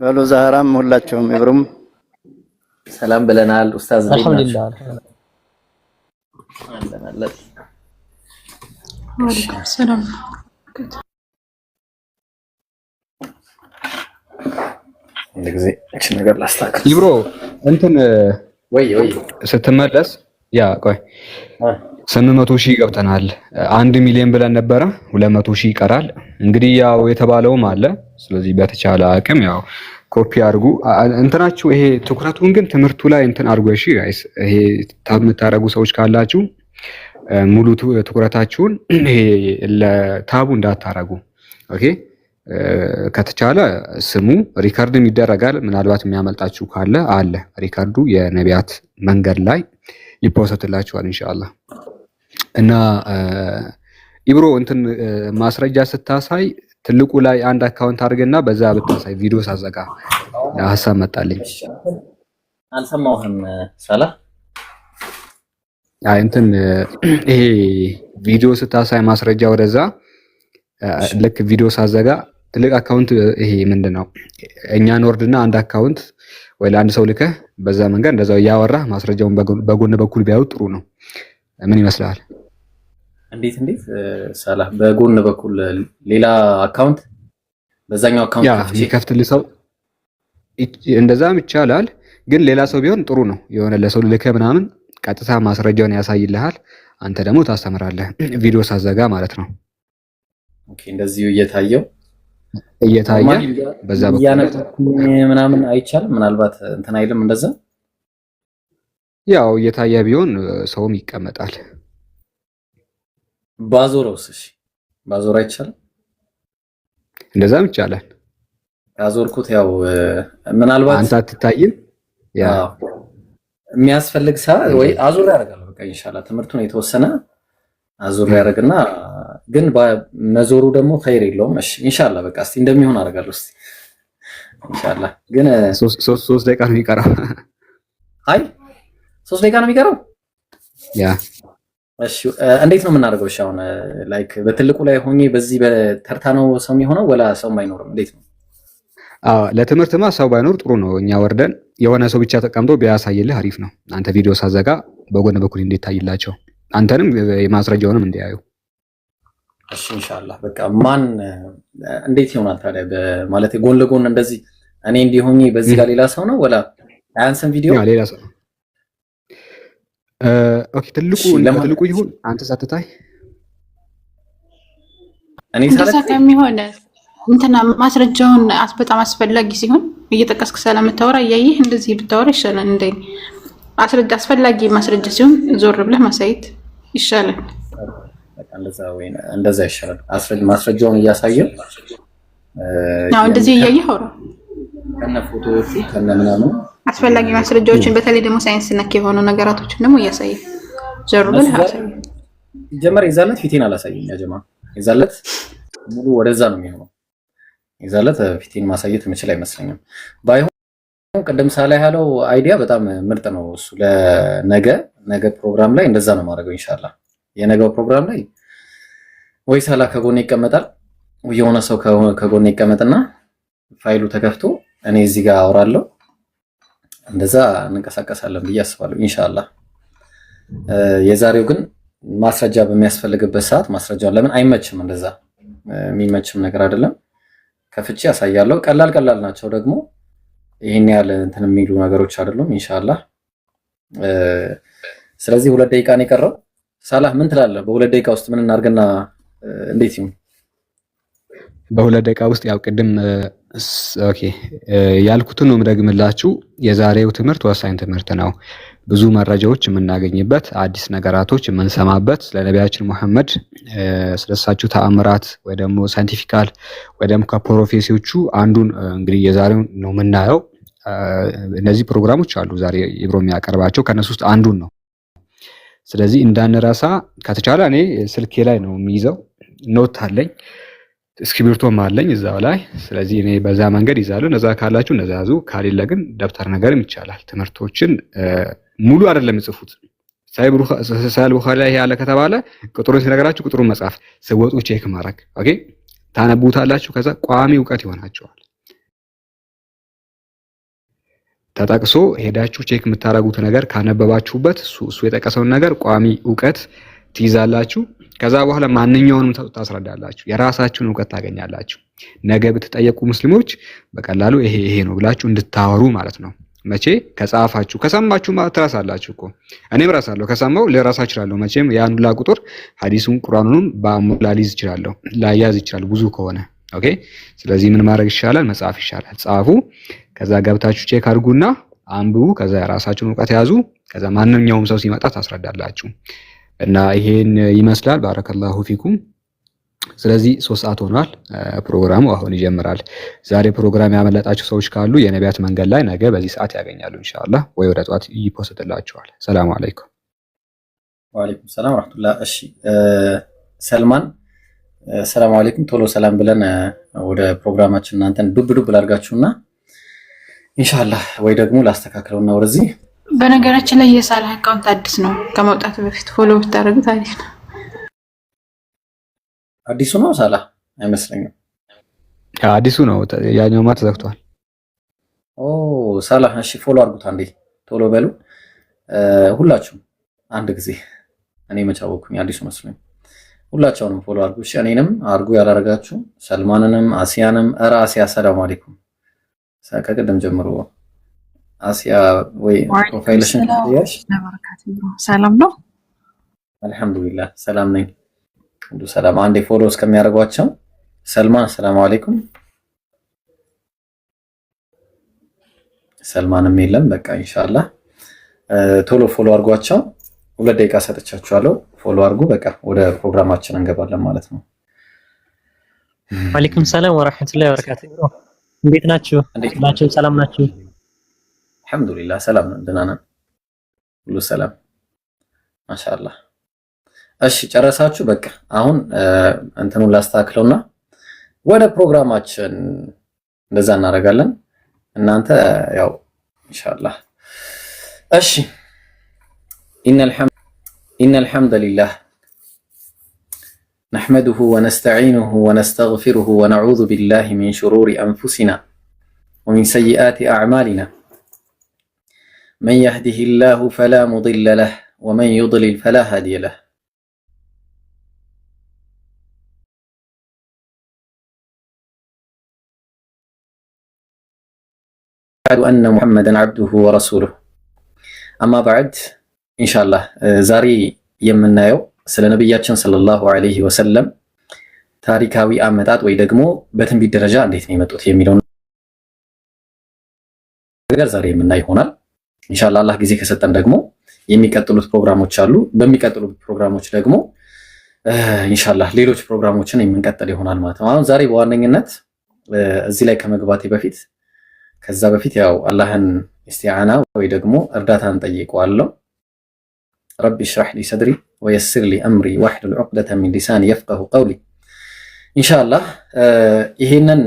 በሉ ዛህራም ሁላችሁም ኢብሩም ሰላም ብለናል። ኡስታዝ አልሐምዱሊላህ አልሐምዱሊላህ። ወአለይኩም ሰላም። እንደዚህ እቺ ነገር ላስተካክል። ይብሮ እንትን ወይ ስትመለስ ያ ቆይ 800,000 ገብተናል። 1 ሚሊዮን ብለን ነበረ 200,000 ይቀራል። እንግዲህ ያው የተባለውም አለ። ስለዚህ በተቻለ አቅም ያው ኮፒ አድርጉ እንትናችሁ። ይሄ ትኩረቱን ግን ትምህርቱ ላይ እንትን አድርጉ። እሺ ጋይስ፣ ይሄ ታብ የምታደርጉ ሰዎች ካላችሁ ሙሉ ትኩረታችሁን ይሄ ለታቡ እንዳታረጉ። ኦኬ። ከተቻለ ስሙ ሪከርድም ይደረጋል። ምናልባት የሚያመልጣችሁ ካለ አለ ሪከርዱ የነቢያት መንገድ ላይ ይፖስትላችኋል ኢንሻአላህ። እና ኢብሮ እንትን ማስረጃ ስታሳይ ትልቁ ላይ አንድ አካውንት አድርገና በዛ ብታሳይ ቪዲዮ ሳዘጋ ሐሳብ መጣልኝ። አልሰማሁም ሰላ እንትን ይሄ ቪዲዮ ስታሳይ ማስረጃ ወደዛ ልክ ቪዲዮ ሳዘጋ ትልቅ አካውንት ይሄ ምንድነው እኛን ወርድና አንድ አካውንት ወይ ለአንድ ሰው ልከህ በዛ መንገድ እንደዛው ያወራ ማስረጃውን በጎን በኩል ቢያዩ ጥሩ ነው። ምን ይመስላል? እንዴት ሰላህ በጎን በኩል ሌላ አካውንት በዛኛው አካውንት ይከፍትልህ ሰው እንደዛም ይቻላል። ግን ሌላ ሰው ቢሆን ጥሩ ነው። የሆነ ለሰው ልከህ ምናምን ቀጥታ ማስረጃውን ያሳይልሃል። አንተ ደግሞ ታስተምራለህ ቪዲዮ ሳዘጋ ማለት ነው። ኦኬ። እንደዚህ እየታየ በዛ በኩል ምናምን አይቻልም። ምናልባት እንትን አይልም እንደዛ ያው እየታየ ቢሆን ሰውም ይቀመጣል። ባዞረውስ? እሺ ባዞር አይቻልም? እንደዛም ይቻላል። ያዞርኩት ያው ምናልባት አንተ አትታይም። ያ የሚያስፈልግ ወይ አዙር ያደርጋል። በቃ ኢንሻአላህ ትምህርቱን የተወሰነ አዙር ያደርግና ግን መዞሩ ደግሞ ኸይር የለውም። እሺ ኢንሻአላህ በቃ እስቲ እንደሚሆን አደርጋለሁ። እስቲ ኢንሻአላህ ግን 3 ደቂቃ ነው የሚቀረው። አይ 3 ደቂቃ ነው የሚቀረው። ያ እሺ እንዴት ነው የምናደርገው? እሺ አሁን ላይክ በትልቁ ላይ ሆኜ በዚህ በተርታ ነው ሰው የሚሆነው ወላ ሰው አይኖርም? እንዴት ነው? ለትምህርትማ ሰው ባይኖር ጥሩ ነው። እኛ ወርደን የሆነ ሰው ብቻ ተቀምጦ ቢያሳይልህ አሪፍ ነው። አንተ ቪዲዮ ሳዘጋ በጎን በኩል እንዲታይላቸው አንተንም የማስረጃውንም እንዲያዩ። እሺ ኢንሻአላህ በቃ ማን እንዴት ይሆናል ታዲያ? ማለት ጎን ለጎን እንደዚህ እኔ እንዲሆኝ በዚህ ጋር ሌላ ሰው ነው ወላ አያንስም? ቪዲዮ ሌላ ሰው ነው። ኦኬ። ትልቁ ይሁን አንተ ሳትታይ እኔ ሳለክ የሚሆነ እንትና ማስረጃውን በጣም አስፈላጊ ሲሆን እየጠቀስክ ስለምታወራ እያየህ እንደዚህ ብታወራ ይሻላል። አስፈላጊ ማስረጃ ሲሆን ዞር ብለህ ማሳየት ይሻላል። በቃ እንደዛ ይሻላል። ማስረጃውን እያሳየው እንደዚህ እያየህ አውራ ከነ ፎቶዎቹ ከነ ምናምን አስፈላጊ ማስረጃዎችን በተለይ ደግሞ ሳይንስ ነክ የሆኑ ነገራቶችን ደግሞ እያሳየህ ዞር ብለህ አሳየህ። ጀመር የዛለት ፊቴን አላሳየኝ ያ ጀማ የዛለት ሙሉ ወደዛ ነው የሚሆነው። የዛለት ፊቴን ማሳየት የምችል አይመስለኝም። ባይሆን ቀደም ሳላ ያለው አይዲያ በጣም ምርጥ ነው። እሱ ለነገ ፕሮግራም ላይ እንደዛ ነው ማድረገው ኢንሻአላህ። የነገው ፕሮግራም ላይ ወይ ሳላ ከጎኔ ይቀመጣል ወይ የሆነ ሰው ከጎኔ ይቀመጥና ፋይሉ ተከፍቶ እኔ እዚህ ጋር አወራለሁ። እንደዛ እንንቀሳቀሳለን ብዬ አስባለሁ ኢንሻአላህ። የዛሬው ግን ማስረጃ በሚያስፈልግበት ሰዓት ማስረጃውን ለምን አይመችም? እንደዛ የሚመችም ነገር አይደለም። ከፍቼ ያሳያለሁ። ቀላል ናቸው ደግሞ ይሄን ያህል እንትን የሚሉ ነገሮች አይደሉም ኢንሻአላህ። ስለዚህ 2 ደቂቃ ነው የቀረው። ሳላህ ምን ትላለህ? በ2 ደቂቃ ውስጥ ምን እናድርግና እንዴት ይሁን? በ2 ደቂቃ ውስጥ ያው ቅድም ኦኬ ያልኩትን ነው የምደግምላችሁ። የዛሬው ትምህርት ወሳኝ ትምህርት ነው። ብዙ መረጃዎች የምናገኝበት፣ አዲስ ነገራቶች የምንሰማበት፣ ለነቢያችን መሐመድ ስለሳቸው ተአምራት ወይ ደግሞ ሳይንቲፊካል ወይ ደግሞ ከፕሮፌሲዎቹ አንዱን እንግዲህ የዛሬው ነው የምናየው። እነዚህ ፕሮግራሞች አሉ ዛሬ ኢብሮ የሚያቀርባቸው ከነሱ ውስጥ አንዱን ነው። ስለዚህ እንዳንረሳ ከተቻለ እኔ ስልኬ ላይ ነው የሚይዘው ኖት አለኝ እስክሪብቶም አለኝ እዛው ላይ። ስለዚህ እኔ በዛ መንገድ ይዛለሁ። ነዛ ካላችሁ ነዛ ያዙ፣ ካሌለ ግን ደብተር ነገርም ይቻላል። ትምህርቶችን ሙሉ አይደለም ጽፉት። ሳይል ቡኻሪ ላይ ያለ ከተባለ ቁጥሩን ሲነገራችሁ ቁጥሩን መጻፍ፣ ስወጡ ቼክ ማድረግ። ኦኬ ታነቡታላችሁ። ከዛ ቋሚ እውቀት ይሆናችኋል። ተጠቅሶ ሄዳችሁ ቼክ የምታረጉት ነገር ካነበባችሁበት እሱ የጠቀሰውን ነገር ቋሚ እውቀት ትይዛላችሁ። ከዛ በኋላ ማንኛውንም ታስረዳላችሁ። የራሳችሁን እውቀት ታገኛላችሁ። ነገ ብትጠየቁ ሙስሊሞች በቀላሉ ይሄ ነው ብላችሁ እንድታወሩ ማለት ነው። መቼ ከጻፋችሁ ከሰማችሁ ትረሳላችሁ እኮ። እኔም እረሳለሁ፣ ከሰማው ልረሳ እችላለሁ። መቼም ያን ሁላ ቁጥር ሐዲሱን ቁርአኑን በአእምሮ ላይዝ እችላለሁ፣ ላያዝ ይችላል ብዙ ከሆነ። ኦኬ ስለዚህ ምን ማድረግ ይሻላል? መጻፍ ይሻላል። ጻፉ። ከዛ ገብታችሁ ቼክ አድርጉና አንብቡ። ከዛ የራሳችሁን እውቀት ያዙ። ከዛ ማንኛውም ሰው ሲመጣ ታስረዳላችሁ። እና ይሄን ይመስላል። ባረከላሁ ፊኩም። ስለዚህ 3 ሰዓት ሆኗል። ፕሮግራሙ አሁን ይጀምራል። ዛሬ ፕሮግራም ያመለጣችሁ ሰዎች ካሉ የነቢያት መንገድ ላይ ነገ በዚህ ሰዓት ያገኛሉ ኢንሻአላህ፣ ወይ ወደ ጧት ይፖስትላችኋል። ሰላም አለይኩም። ወአለይኩም ሰላም ወራህመቱላህ። እሺ ሰልማን ሰላም አለይኩም። ቶሎ ሰላም ብለን ወደ ፕሮግራማችን እናንተን ዱብ ላድርጋችሁና ኢንሻአላህ ወይ ደግሞ ላስተካክለውና ወደዚህ። በነገራችን ላይ የሳላህ አካውንት አዲስ ነው። ከመውጣቱ በፊት ፎሎ ብታደርጉት አሪፍ ነው። አዲሱ ነው ሳላህ አይመስለኝም። አዲሱ ነው። ያኛው ማት ተዘግቷል። ኦ ሳላህ እሺ ፎሎ አድርጉት አንዴ ቶሎ በሉ ሁላችሁም አንድ ጊዜ። እኔ መጫወኩኝ አዲሱ መስሎኝ። ሁላችሁንም ፎሎ አድርጉ እሺ። እኔንም አድርጉ ያላረጋችሁ፣ ሰልማንንም አሲያንም። ኧረ አሲያ ሰላም አለይኩም ከቅድም ጀምሮ አሲያ ወይ ፕሮፋይልሽን ያሽ ሰላም ነው። አልহামዱሊላህ ሰላም ነኝ። ሁሉ ሰላም። አንዴ ፎሎ እስከሚያደርጓቸው ሰልማን ሰላም አለይኩም። ሰልማንም የለም። በቃ ኢንሻአላህ ቶሎ ፎሎ አድርጓቸው። 2 ደቂቃ ሰጥቻችኋለሁ። ፎሎ አድርጉ። በቃ ወደ ፕሮግራማችን እንገባለን ማለት ነው። ወአለይኩም ሰላም ወራህመቱላሂ ወበረካቱሁ። እንዴት ናችሁ? ሰላም ናችሁ? አልহামዱሊላህ ሰላም ነን፣ ደህና ነን፣ ሁሉ ሰላም ማሻአላህ። እሺ ጨረሳችሁ? በቃ አሁን እንትኑን ላስተካክለውና ወደ ፕሮግራማችን እንደዛ እናደርጋለን። እናንተ ያው ኢንሻአላህ እሺ። ኢነል ሐምደሊላህ نحمده ونستعينه ونستغفره ونعوذ بالله من شرور أنفسنا ومن سيئات أعمالنا من يهده الله فلا مضل له ومن يضلل فلا هادي له أشهد أن محمدا عبده ورسوله أما بعد إن شاء الله زاري يمنايو ስለ ነብያችን ሰለላሁ ዐለይሂ ወሰለም ታሪካዊ አመጣጥ ወይ ደግሞ በትንቢት ደረጃ እንዴት ነው የመጡት የሚለው ነገር ዛሬ የምናይ ይሆናል። ኢንሻአላህ አላህ ጊዜ ከሰጠን ደግሞ የሚቀጥሉት ፕሮግራሞች አሉ። በሚቀጥሉት ፕሮግራሞች ደግሞ ኢንሻአላህ ሌሎች ፕሮግራሞችን የምንቀጥል ይሆናል ማለት ነው። አሁን ዛሬ በዋነኝነት እዚህ ላይ ከመግባቴ በፊት ከዛ በፊት ያው አላህን ኢስቲዓና ወይ ደግሞ እርዳታን ጠይቀዋለሁ። ረቢ ሽራህ ሊ ሰድሪ ወየስር ሊ አምሪ ወህሉል ዑቅደተ ሚን ሊሳኒ የፍቀሁ ቀውሊ። ኢንሻአላህ ይሄንን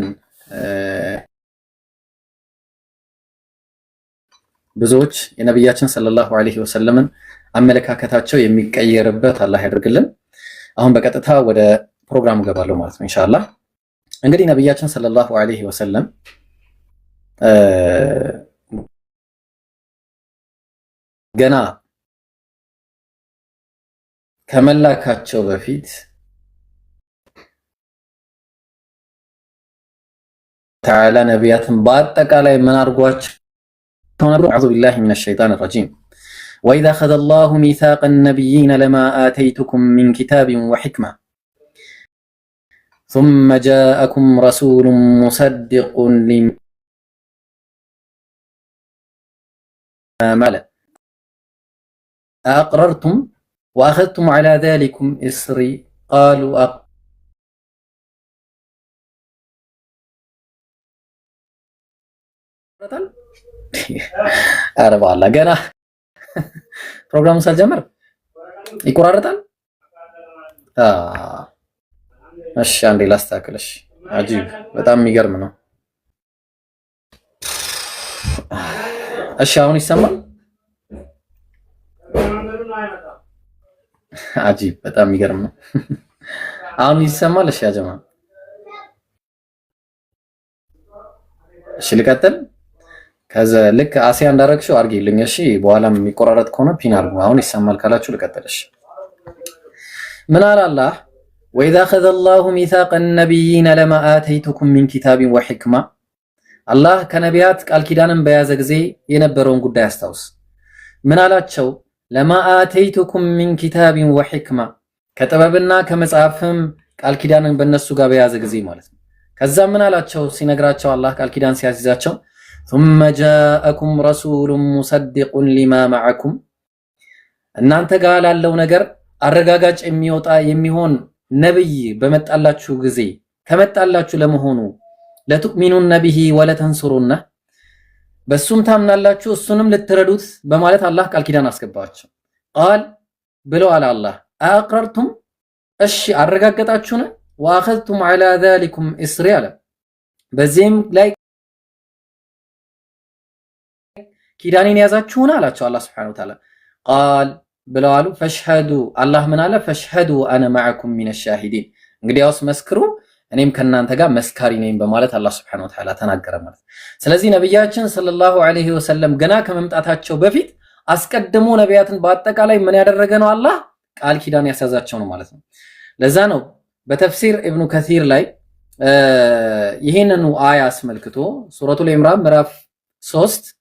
ብዙዎች የነብያችን ሰለላሁ ዐለይሂ ወሰለምን አመለካከታቸው የሚቀየርበት አላህ ያደርግልን። አሁን በቀጥታ ወደ ፕሮግራሙ ገባለሁ ማለት ነው ኢንሻአላህ። እንግዲህ ነብያችን ሰለላሁ ዐለይሂ ወሰለም ገና ከመላካቸው በፊት ተዓላ ነቢያትን በአጠቃላይ ምን አድርጓቸው ነበር? አዑዙ ቢላሂ ሚነ ሸይጣን ረጂም ወኢዝ አኸዘ አላሁ ሚሳቀ ነቢይነ ለማ አተይቱኩም ሚን ኪታቢን ወሕክማ ሱመ ጃአኩም ረሱሉን ሙሰዲቁን ሊማ ማለ አቅረርቱም وأخذتم على ذلكم إصري قالوا أرى والله جنا بروجرام سالجمر يقرأ رتال እሺ አንዴ ላስተካክልሽ። አጂብ በጣም የሚገርም ነው። እሺ አሁን ይሰማል? አጂብ በጣም የሚገርም ነው። አሁን ይሰማል? እሺ ያጀማ እሺ ልቀጥል። ከዛ ልክ አሲያ እንዳረግሽው አርጊልኝ እሺ። በኋላም የሚቆራረጥ ከሆነ ፒን አርጉ። አሁን ይሰማል ካላችሁ ልቀጥል። እሺ ምን አለ አላህ ወኢዛ አኸዘ አላሁ ሚሳቀ ነቢይነ ለማ አተይቱኩም ሚን ኪታቢን ወሕክማ። አላህ ከነቢያት ቃል ኪዳንን በያዘ ጊዜ የነበረውን ጉዳይ አስታውስ። ምን አላቸው? ለማ አተይቱኩም ሚን ኪታቢን ወሕክማ፣ ከጥበብና ከመጽሐፍም ቃል ኪዳንን በእነሱ ጋር በያዘ ጊዜ ማለት ነው። ከዛ ምን አላቸው ሲነግራቸው አላህ ቃል ኪዳን ሲያስይዛቸው ثم جاءكم رسول مصدق لما معكم፣ እናንተ ጋር ላለው ነገር አረጋጋጭ የሚወጣ የሚሆን ነብይ በመጣላችሁ ጊዜ ከመጣላችሁ ለመሆኑ ለቱእሚኑነ ቢሂ ወለተንሱሩነ፣ በሱም ታምናላችሁ እሱንም ልትረዱት በማለት አላህ ቃል ኪዳን አስገባቸው። ቃል ብለው አለ አላህ አቅረርቱም፣ እሺ አረጋገጣችሁን፣ ወአኸዝቱም ዐላ ዛሊኩም እስሪ አለ፣ በዚህም ላይ ኪዳኔን ያዛችሁን አላቸው አላህ ሱብሓነሁ ወተዓላ። ቃል ብለው አሉ ፈሽሀዱ፣ አላህ ምን አለ? ፈሽሀዱ አነ መዐኩም ሚነ ሻሂዲን፣ እንግዲያውስ መስክሩ እኔም ከናንተ ጋር መስካሪ ነኝ በማለት አላህ ሱብሓነሁ ወተዓላ ተናገረ ማለት። ስለዚህ ነብያችን ሰለላሁ ዐለይሂ ወሰለም ገና ከመምጣታቸው በፊት አስቀድሞ ነቢያትን በአጠቃላይ ምን ያደረገ ነው? አላህ ቃል ኪዳን ያስያዛቸው ነው ማለት ነው። ለዛ ነው በተፍሲር ኢብኑ ከሲር ላይ ይህንኑ አያ አስመልክቶ ሱረቱል ኢምራን ምዕራፍ 3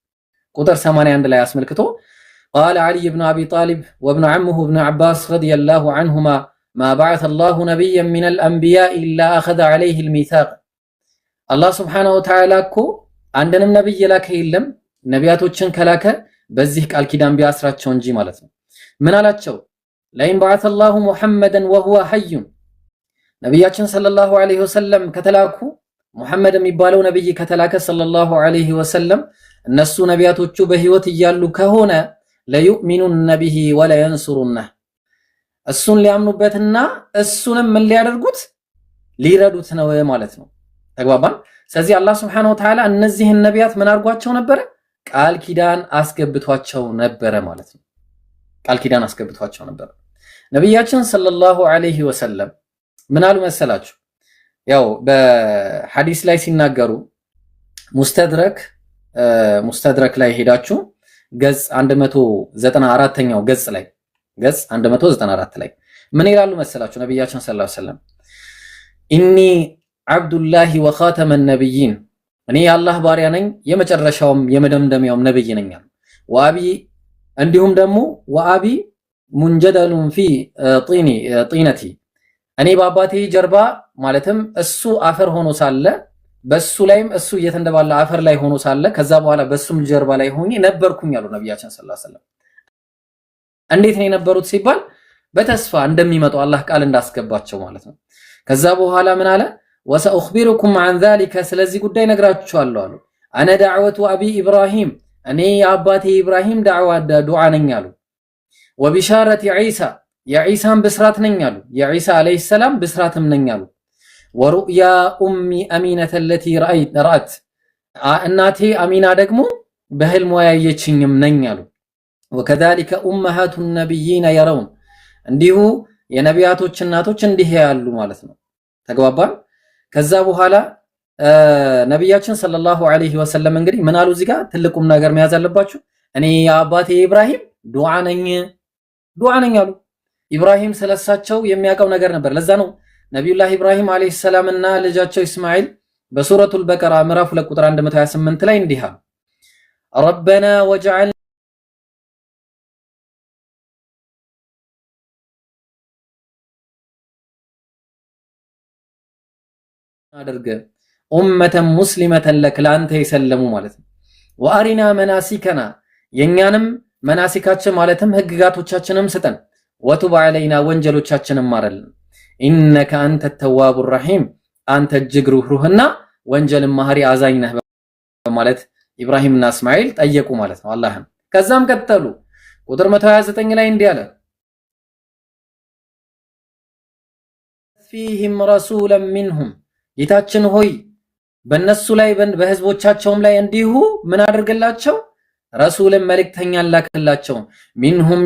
ቁጥር 81 ላይ አስመልክቶ ቃለ ዓሊይ ብኑ አቢ ጣሊብ ወብኑ ዐሙሁ ብኑ ዐባስ ረዲየላሁ ዐንሁማ ማ በዐሰ አላሁ ነቢየን ሚነል አንቢያኢ ኢላ አኸዘ ዐለይሂል ሚሳቅ። አላህ ሱብሓነሁ ወተዓላ እኮ አንድንም ነቢይ የላከ የለም ነቢያቶችን ከላከ በዚህ ቃል ኪዳን ቢያስራቸው እንጂ ማለት ነው። ምን አላቸው? ለኢን በዐሰ አላሁ ሙሐመደን ወሁወ ሐዩን፣ ነቢያችን ሰለላሁ ዐለይሂ ወሰለም ከተላኩ ሙሐመድ የሚባለው ነቢይ ከተላከ ሰለላሁ ዐለይሂ ወሰለም እነሱ ነቢያቶቹ በህይወት እያሉ ከሆነ ለዩእሚኑነ ቢሂ ወለየንሱሩነህ፣ እሱን ሊያምኑበትና እሱንም ምን ሊያደርጉት ሊረዱት ነው ማለት ነው። ተግባባን? ስለዚህ አላህ ሱብሓነሁ ወተዓላ እነዚህን ነቢያት ምን አድርጓቸው ነበረ? ቃል ኪዳን አስገብቷቸው ነበረ ማለት ነው። ቃል ኪዳን አስገብቷቸው ነበረ። ነቢያችን ሰለላሁ ዐለይሂ ወሰለም ምን አሉ መሰላችሁ? ያው በሐዲስ ላይ ሲናገሩ ሙስተድረክ ላይ ሄዳችሁ ገጽ 194ኛው ገጽ 194 ላይ ምን ይላሉ መሰላችሁ? ነቢያችን ሰለላሁ ዐለይሂ ወሰለም ኢኒ ዐብዱላሂ ወኻተመ ነቢይን፣ እኔ የአላህ ባሪያ ነኝ የመጨረሻውም የመደምደሚያውም ነብይ ነኝ። ወአቢ እንዲሁም ደግሞ ወአቢ ሙንጀደሉን ፊ ጢነቲ፣ እኔ በአባቴ ጀርባ ማለትም እሱ አፈር ሆኖ ሳለ በሱ ላይም እሱ እየተንደባለ አፈር ላይ ሆኖ ሳለ ከዛ በኋላ በሱም ጀርባ ላይ ሆኜ ነበርኩኝ አሉ ነብያችን ሰለላሁ ዐለይሂ ወሰለም። እንዴት ነው የነበሩት ሲባል በተስፋ እንደሚመጡ አላህ ቃል እንዳስገባቸው ማለት ነው። ከዛ በኋላ ምን አለ? ወሰኡኽቢሩኩም ዐን ዛሊከ፣ ስለዚህ ጉዳይ ነግራችኋለሁ አሉ። አነ ዳዕወቱ አቢ ኢብራሂም፣ እኔ የአባቴ ኢብራሂም ዱዓ ነኝ አሉ። ወቢሻረቲ ዒሳ፣ የዒሳም ብስራት ነኝ አሉ። የዒሳ ዓለይሂ ሰላም ብስራትም ነኝ አሉ። ወሩእያ ኡሚ አሚነተ ለቲ ረአት፣ እናቴ አሚና ደግሞ በህልሟ ያየችኝም ነኝ አሉ። ወከዛሊከ ኡመሃቱ ነቢይነ የረውን፣ እንዲሁ የነቢያቶች እናቶች እንዲህ ያሉ ማለት ነው። ተግባባን? ከዛ በኋላ ነቢያችን ሰለላሁ ዐለይሂ ወሰለም እንግዲህ ምን አሉ? እዚህ ጋር ትልቁም ነገር መያዝ አለባችሁ። እኔ የአባቴ ኢብራሂም ዱዓ ነኝ አሉ። ኢብራሂም ስለሳቸው የሚያውቀው ነገር ነበር። ለዛ ነው ነቢዩላህ ኢብራሂም አለይሂ ሰላም እና ልጃቸው ኢስማኤል በሱረቱል በቀራ ምዕራፍ 2 ቁጥር 128 ላይ እንዲህ አሉ፣ ረበና ወጀዐል አድርገ ኡመተን ሙስሊመተን ለክ፣ ለአንተ የሰለሙ ማለት ነው። ወአሪና መናሲከና፣ የኛንም መናሲካችን ማለትም ህግጋቶቻችንም ስጠን። ወቱብ ዐለይና፣ ወንጀሎቻችንም ማረልን። ኢነከ አንተ ተዋቡ ረሒም፣ አንተ እጅግ ሩህሩህና ወንጀልን ማህሪ አዛኝ ነህ በማለት ኢብራሂምና እስማኤል ጠየቁ ማለት ነው አላህን። ከዛም ቀጠሉ ቁጥር 129 ላይ እንዲህ አለ፣ ፊ ፊህም ረሱለን ሚንሁም ጌታችን ሆይ በእነሱ ላይ በህዝቦቻቸውም ላይ እንዲሁ ምን አድርግላቸው ረሱልን መልእክተኛን ላክላቸው ሚንሁም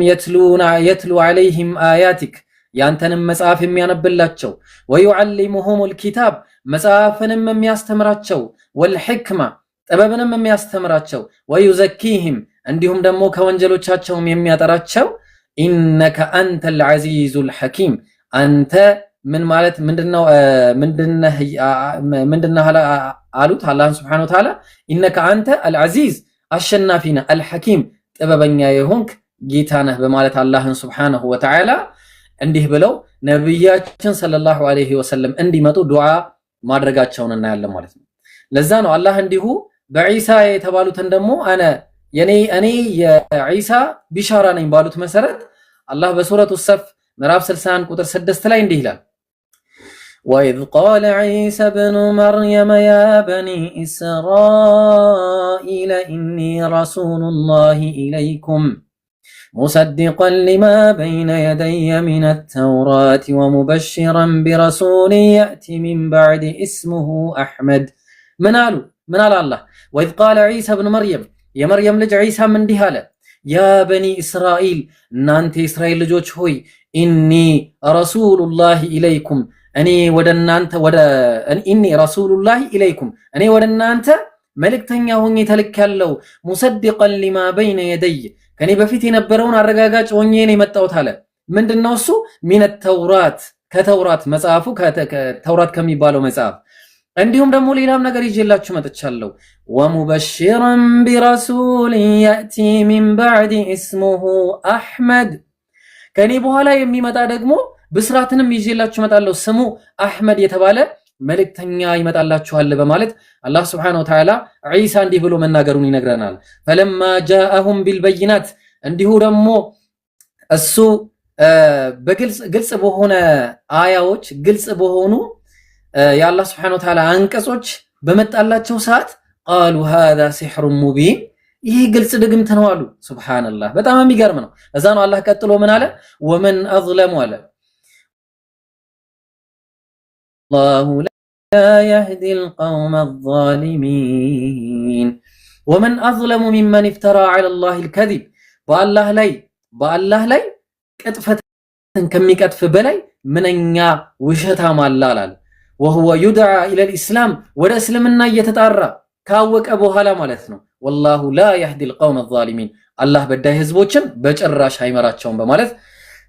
የትሉ ዐለይሂም አያቲክ ያንተንም መጽሐፍ የሚያነብላቸው ወዩዐሊሙሁሙል ኪታብ መጽሐፍንም የሚያስተምራቸው ወልሕክማ ጥበብንም የሚያስተምራቸው ወዩዘኪህም እንዲሁም ደግሞ ከወንጀሎቻቸውም የሚያጠራቸው ኢነከ አንተል ዐዚዙል ሐኪም አንተ ምን ማለት ምንድነው ምንድነው አሉት አላህን ሱብሓነሁ ወተዓላ ኢነከ አንተ አልዐዚዝ አሸናፊና አልሐኪም ጥበበኛ የሆንክ ጌታ ነህ በማለት አላህን ሱብሓነሁ ወተዓላ እንዲህ ብለው ነብያችን ሰለላሁ ዐለይሂ ወሰለም እንዲመጡ ዱዓ ማድረጋቸውን እናያለን ማለት ነው። ለዛ ነው አላህ እንዲሁ በዒሳ የተባሉትን ደግሞ እኔ የዒሳ ቢሻራ ነኝ ባሉት መሰረት አላህ በሱረቱ ሰፍ ምዕራፍ 61 ቁጥር 6 ላይ እንዲህ ይላል وإذ قال عيسى ابن مريم يا بني إسرائيل إني رسول الله إليكم مصدقا لما بين يدي من التوراة ومبشرا برسول يأتي من بعد اسمه أحمد من قال الله وإذ قال عيسى ابن مريم يا مريم لج عيسى من دهالة يا بني إسرائيل نانت إسرائيل لجوج هوي إني رسول الله إليكم እኔ ኢኒ ረሱሉላሂ ኢለይኩም እኔ ወደ እናንተ መልእክተኛ ሆኜ ተልኬያለሁ ሙሰድቀን ሊማ በይነ የደይ ከኔ በፊት የነበረውን አረጋጋጭ ሆኜ ነው የመጣሁት አለ። ምንድነው እሱ? ሚነ ተውራት ከተውራት መጽሐፉ ከተውራት ከሚባለው መጽሐፍ እንዲሁም ደግሞ ሌላም ነገር ይዤላችሁ መጥቻለሁ። ወሙበሽረን ቢረሱል ያእቲ ሚን ባዕድ እስሙሁ አሕመድ ከኔ በኋላ የሚመጣ ደግሞ ብስራትንም ይዤላችሁ እመጣለሁ ስሙ አሕመድ የተባለ መልእክተኛ ይመጣላችኋል በማለት አላህ ሱብሓነሁ ወተዓላ ዒሳ እንዲህ ብሎ መናገሩን ይነግረናል። ፈለማ ጃአሁም ቢልበይናት እንዲሁ ደግሞ እሱ ግልጽ በሆነ አያዎች ግልጽ በሆኑ የአላህ ሱብሓነሁ ወተዓላ አንቀጾች በመጣላቸው ሰዓት ቃሉ ሃዛ ሲሕሩን ሙቢን ይህ ግልጽ ድግምት ነው አሉ። ሱብሃንአላህ በጣም የሚገርም ነው። እዛ ነው አላህ ቀጥሎ ምን አለ? ወመን አዝለሙ አለ አላሁ ላ የህዲ አልቀውመ አዛሊሚን ወመን አዝለሙ ሚመን ኢፍተራ ዐለላሂ አልከዚብ በአላህ ላይ ቅጥፈትን ከሚቀጥፍ በላይ ምንኛ ውሸታም አለ አላለ። ወሁወ ዩድዓ ኢለል ኢስላም ወደ እስልምና እየተጣራ ካወቀ በኋላ ማለት ነው። ወላሁ ላ የህዲ አልቀውመ አዛሊሚን አላህ በዳይ ህዝቦችን በጭራሽ አይመራቸውም በማለት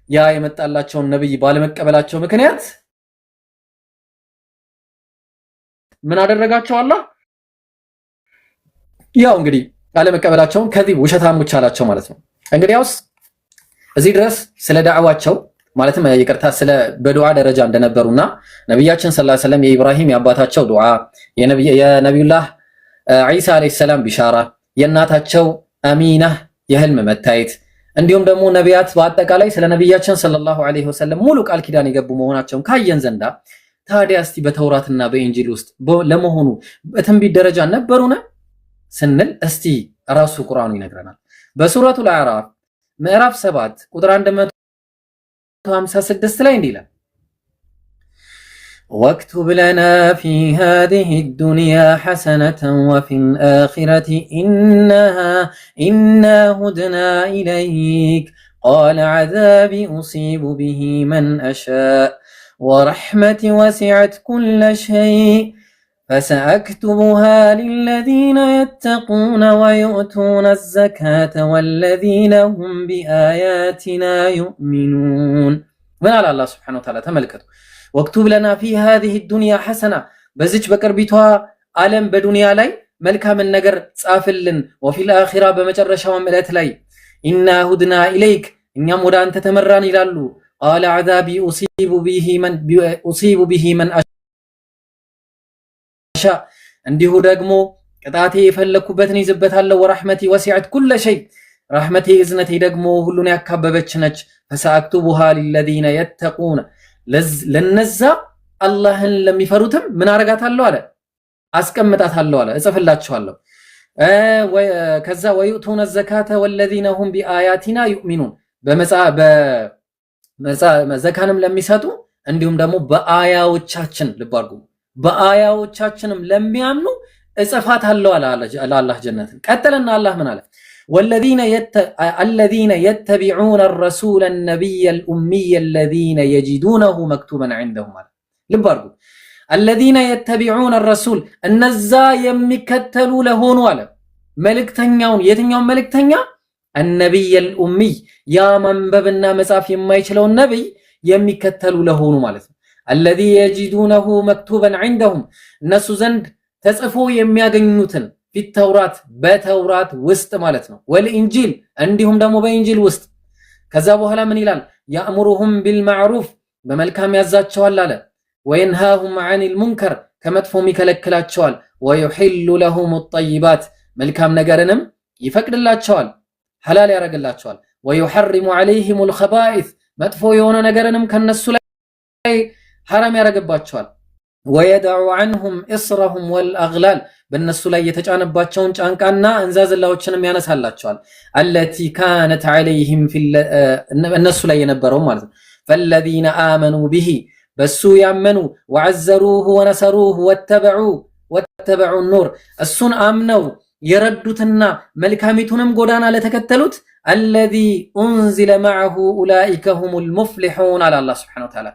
ያ የመጣላቸውን ነብይ ባለመቀበላቸው ምክንያት ምን አደረጋቸው? አላህ ያው እንግዲህ ባለመቀበላቸውን ከዚህ ውሸታሞች አላቸው ማለት ነው። እንግዲያውስ እዚህ ድረስ ስለ ዳዕዋቸው ማለትም ይቅርታ ስለ በዱዓ ደረጃ እንደነበሩና ነብያችን ሰለላሁ ዐለይሂ ወሰለም የኢብራሂም የአባታቸው ዱዓ የነብዩላህ ዒሳ አለይሂ ሰላም ቢሻራ የእናታቸው አሚናህ የህልም መታየት እንዲሁም ደግሞ ነቢያት በአጠቃላይ ስለ ነብያችን ሰለላሁ ዐለይሂ ወሰለም ሙሉ ቃል ኪዳን የገቡ መሆናቸውን ካየን ዘንዳ ታዲያ እስቲ በተውራትና በኢንጂል ውስጥ ለመሆኑ በትንቢት ደረጃ ነበሩና ስንል እስቲ ራሱ ቁርአኑ ይነግረናል። በሱረቱል አዕራፍ ምዕራፍ 7 ቁጥር 156 ላይ እንዲህ ይላል واكتب لنا في هذه الدنيا حسنة وفي الآخرة إنا هدنا إليك قال عذابي أصيب به من أشاء ورحمتي وسعت كل شيء فسأكتبها للذين يتقون ويؤتون الزكاة والذين هم بآياتنا يؤمنون من على الله سبحانه وتعالى تملكته واكتب لنا في هذه الدنيا حسنة بزج بكربيتها عالم بدنيا لي ملكا من نجر صافلن وفي الآخرة بمجرشها وملات لي إنا هدنا إليك إن يمود أن تتمران إلى قال عذابي أصيب به من أشاء እንዲሁ ደግሞ ቅጣቴ የፈለኩበትን ይዝበታለሁ ወራህመቲ ወሲዐት ኩለ ሸይ ረህመቴ እዝነቴ ደግሞ ሁሉን ያካበበች ነች ፈሰአክቱቡሃ ሊለዚነ የተቁነ ለነዛ አላህን ለሚፈሩትም ምን አረጋታለሁ አለ አስቀምጣታለሁ አለ እጽፍላችኋለሁ ከዛ ወዩቱነ ዘካተ ወለዚነ ሁም ቢአያቲና ዩእሚኑን ዘካንም ለሚሰጡ እንዲሁም ደግሞ በአያዎቻችን ልብ አድርጉ በአያዎቻችንም ለሚያምኑ እጽፋታለሁ አለ አላህ ጀነትን። ቀጠለና አላህ ምን አለ? الذين يتبعون الرسول النبي الأمي الذين يجدونه مكتوبا عندهم ልብ አድርጉ الذين يتبعون الرسول እነዛ የሚከተሉ ለሆኑ አለ መልእክተኛውን የትኛውን መልእክተኛ النبي الأمي ያ መንበብና መጻፍ የማይችለውን ነብይ የሚከተሉ ለሆኑ ማለት ነው። الذي يجدونه مكتوبا عندهم እነሱ ዘንድ ተጽፎ የሚያገኙትን ፊተውራት በተውራት ውስጥ ማለት ነው። ወልኢንጂል እንዲሁም ደግሞ በኢንጂል ውስጥ ከዛ በኋላ ምን ይላል? ያእሙሩሁም ቢልማዕሩፍ በመልካም ያዛቸዋል አለ። ወየንሃሁም ዐኒል ሙንከር ከመጥፎም ይከለክላቸዋል። ወዩሒሉ ለሁም ጠይባት መልካም ነገርንም ይፈቅድላቸዋል ሐላል ያደርግላቸዋል። ወዩሐሪሙ ዐለይሂሙል ኸባኢስ መጥፎ የሆነ ነገርንም ከነሱ ላይ ሐራም ያደርግባቸዋል። ወየደዑ ዐንሁም እስረሁም ወልአግላል በእነሱ ላይ የተጫነባቸውን ጫንቃና እንዛዝላዎችንም ያነሳላቸዋል። አለቲ ካነት ዐለይሂም እነሱ ላይ የነበረው ማለት ነው። ፈለዚነ አመኑ ቢሂ በሱ ያመኑ ወዐዘሩሁ ወነሰሩሁ ወተበዑ ኑር እሱን አምነው የረዱትና መልካሚቱንም ጎዳና ለተከተሉት አለዚ ኡንዚለ መዐሁ ኡላኢከ ሁሙል ሙፍሊሑን አለ አላህ ሱብሓነሁ ወተዓላ።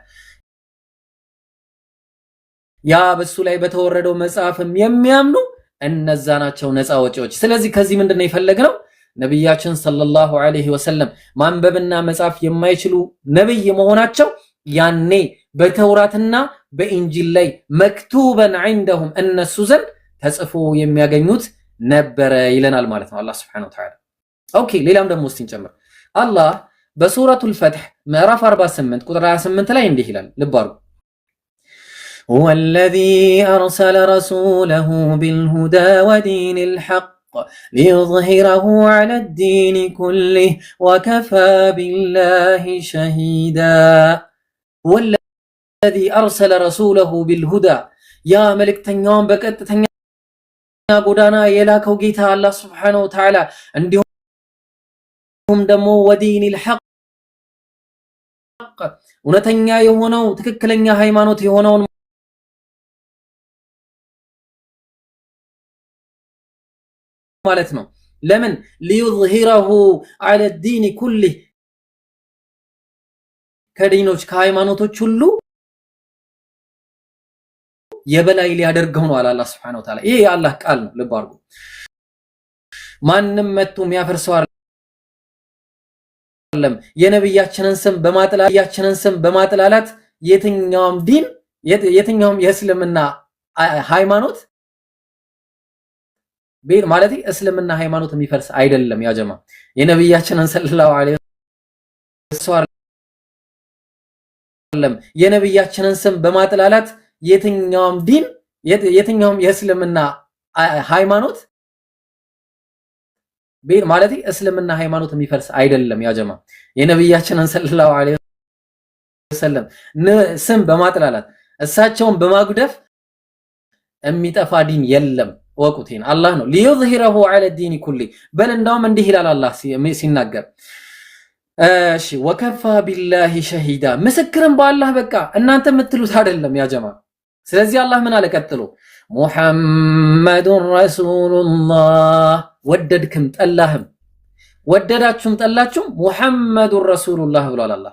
ያ በሱ ላይ በተወረደው መጽሐፍም የሚያምኑ እነዛ ናቸው ነፃ ወጪዎች። ስለዚህ ከዚህ ምንድነው የፈለግነው? ነብያችን ሰለላሁ ዐለይሂ ወሰለም ማንበብና መጻፍ የማይችሉ ነብይ መሆናቸው ያኔ በተውራትና በኢንጂል ላይ መክቱበን ዐንደሁም እነሱ ዘንድ ተጽፎ የሚያገኙት ነበረ ይለናል ማለት ነው አላህ ሱብሓነሁ ወተዓላ። ኦኬ ሌላም ደግሞ እስቲ እንጨምር። አላህ በሱረቱል ፈትህ ምዕራፍ 48 ቁጥር 28 ላይ እንዲህ ይላል፣ ልብ አድርጉ هو الذي أرسل رسوله بالهدى ودين الحق ليظهره على الدين كله وكفى بالله شهيدا. هو الذي أرسل رسوله بالهدى يا ملك تنيوم بكت تنيا قدانا يلاكو جيتا الله سبحانه وتعالى عندهم دمو ودين الحق ونتنيا يهونو تككلنيا هايمانوت يهونو ማለት ነው። ለምን ሊዩዝሂረሁ ዐለ ዲኒ ኩሊህ ከዲኖች ከሃይማኖቶች ሁሉ የበላይ ሊያደርገው ነው አለ አላህ ሱብሓነሁ ወተዓላ። ይሄ የአላህ ቃል ነው፣ ልብ አድርጉ። ማንም መጥቶ የሚያፈርሰው አይደለም። የነብያችንን ስም በማጥላላት የትኛውም ዲን የትኛውም የእስልምና ሃይማኖት ማለት እስልምና ሃይማኖት የሚፈርስ አይደለም። ያ ጀማ የነብያችንን ሰለላሁ ዐለይሂ ወሰለም የነብያችንን ስም በማጥላላት የትኛውም ዲን የትኛውም የእስልምና ሃይማኖት ማለት እስልምና ሃይማኖት የሚፈርስ አይደለም። ያ ጀማ የነብያችንን ሰለላሁ ዐለይሂ ወሰለም ስም በማጥላላት እሳቸውን በማጉደፍ የሚጠፋ ዲን የለም። ወቁቴን አላህ ነው ሊዩዝሂረሁ ዐለ ዲኒ ኩሊ በል እንዳውም እንዲህ ይላል አላህ ሲናገር እሺ ወከፋ ቢላሂ ሸሂዳ ምስክርም በአላህ በቃ እናንተ የምትሉት አይደለም ያ ጀማ። ስለዚህ አላህ ምን አለ ቀጥሎ ሙሐመዱን ረሱሉላህ ወደድክም ጠላህም ወደዳችሁም ጠላችሁም ሙሐመዱን ረሱሉላህ ብሏል አላህ።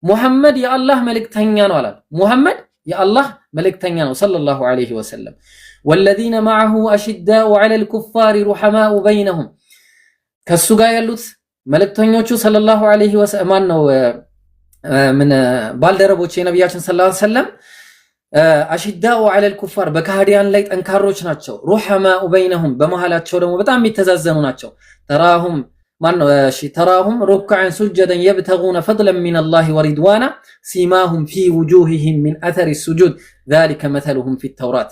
ሙሐመድ የአላህ መልእክተኛ ነው አላል። ሙሐመድ የአላህ መልእክተኛ ነው ሰለላሁ ዐለይሂ ወሰለም። ወለዚነ መዐሁ አሽዳኡ ዐለል ኩፋሪ ሩሐማኡ በይነሁም ከሱ ጋር ያሉት መልእክተኞቹ ሰለላሁ ዐለይሂ ወሰለም ማን ነው ባልደረቦች የነብያችን ሰለላሁ ዐለይሂ ወሰለም አሽዳኡ ዐለል ኩፋር በካህዲያን ላይ ጠንካሮች ናቸው። ሩሐማኡ በይነሁም በመሃላቸው ደግሞ በጣም የሚተዛዘኑ ናቸው። ተራሁም ሩክዐን ሱጀደን የብተጉነ ፈድለን ሚነላሂ ወሪድዋና ሲማሁም ፊ ውጁሂሂም ሚን አተሪ ሱጁድ ዛሊከ መተሉሁም ፊተውራት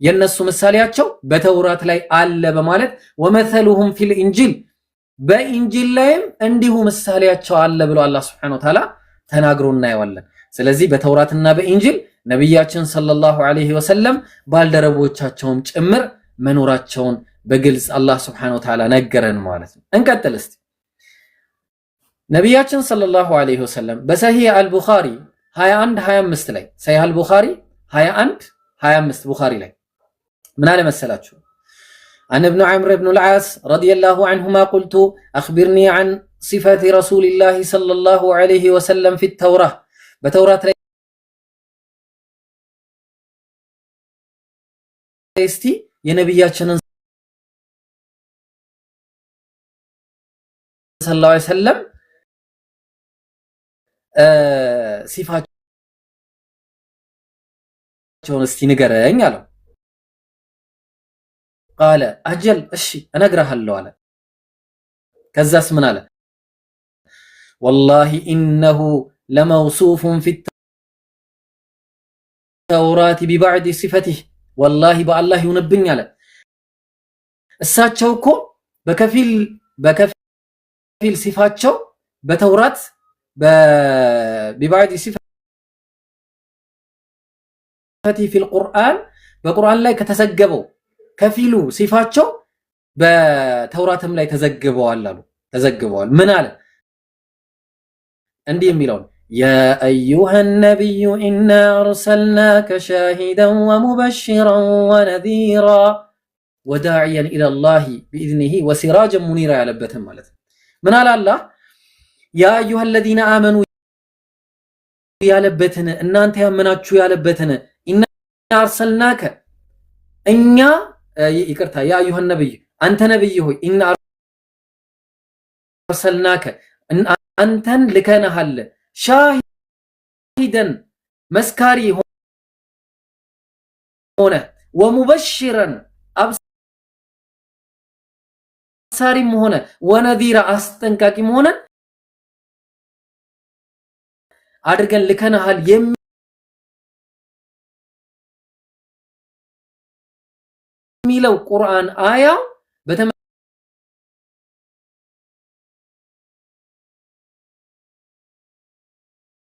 የነሱ ምሳሌያቸው በተውራት ላይ አለ በማለት ወመተሉሁም ፊል ኢንጂል በኢንጂል ላይም እንዲሁ ምሳሌያቸው አለ ብሎ አላህ ሱብሓነሁ ወተዓላ ተናግሮ እናየዋለን። ስለዚህ በተውራትና በኢንጂል ነብያችን ሰለላሁ ዐለይሂ ወሰለም ባልደረቦቻቸውም ጭምር መኖራቸውን በግልጽ አላህ ሱብሓነሁ ወተዓላ ነገረን ማለት ነው። እንቀጥል እስቲ። ነብያችን ሰለላሁ ዐለይሂ ወሰለም በሰሂህ አልቡኻሪ 21 25 ላይ ሰሒህ አልቡኻሪ 21 25 ቡኻሪ ላይ ምን አለ መሰላችሁ? عن ابن عمرو بن العاص رضي الله عنهما قلت أخبرني عن صفات رسول الله صلى الله عليه وسلم في التوراة بتوراة ريستي يا نبياتنا صلى الله عليه وسلم صفات شون استي نقرأين يالو قال أجل أشي أنا أقرأها له على كذا اسمنا له والله إنه لموصوف في التوراة ببعض صفته والله بالله ينبني على الساتشوكو بكفيل صفاتشو بتوراة ببعض صفته في القرآن بقرآن لا كتسجبوا ከፊሉ ሲፋቸው በተውራትም ላይ ተዘግበዋል አሉ። ተዘግበዋል ምን አለ? እንዲህ የሚለው ያ አዩሃ ነብዩ ኢና አርሰልናከ ሻሂደን ወሙበሽራን ወነዚራ ወዳዕያን ኢለላሂ ቢኢዝኒሂ ወሲራጀን ሙኒራ ያለበትም ማለት ነው። ምን አለ አላህ? ያ አዩሃ الذين آمنوا ያለበትን እናንተ ያመናችሁ ያለበትን ኢና አርሰልናከ እኛ ይቅርታ ያ አዩሃ ነብይ አንተ ነብይ ሆይ ኢና አርሰልናከ አንተን ልከናሃል ሻሂደን መስካሪ ሆነ ወሙበሽረን አብሳሪም ሆነ ወነዚራ አስጠንቃቂም ሆነ አድርገን ልከናሃል የሚለው ቁርአን አያ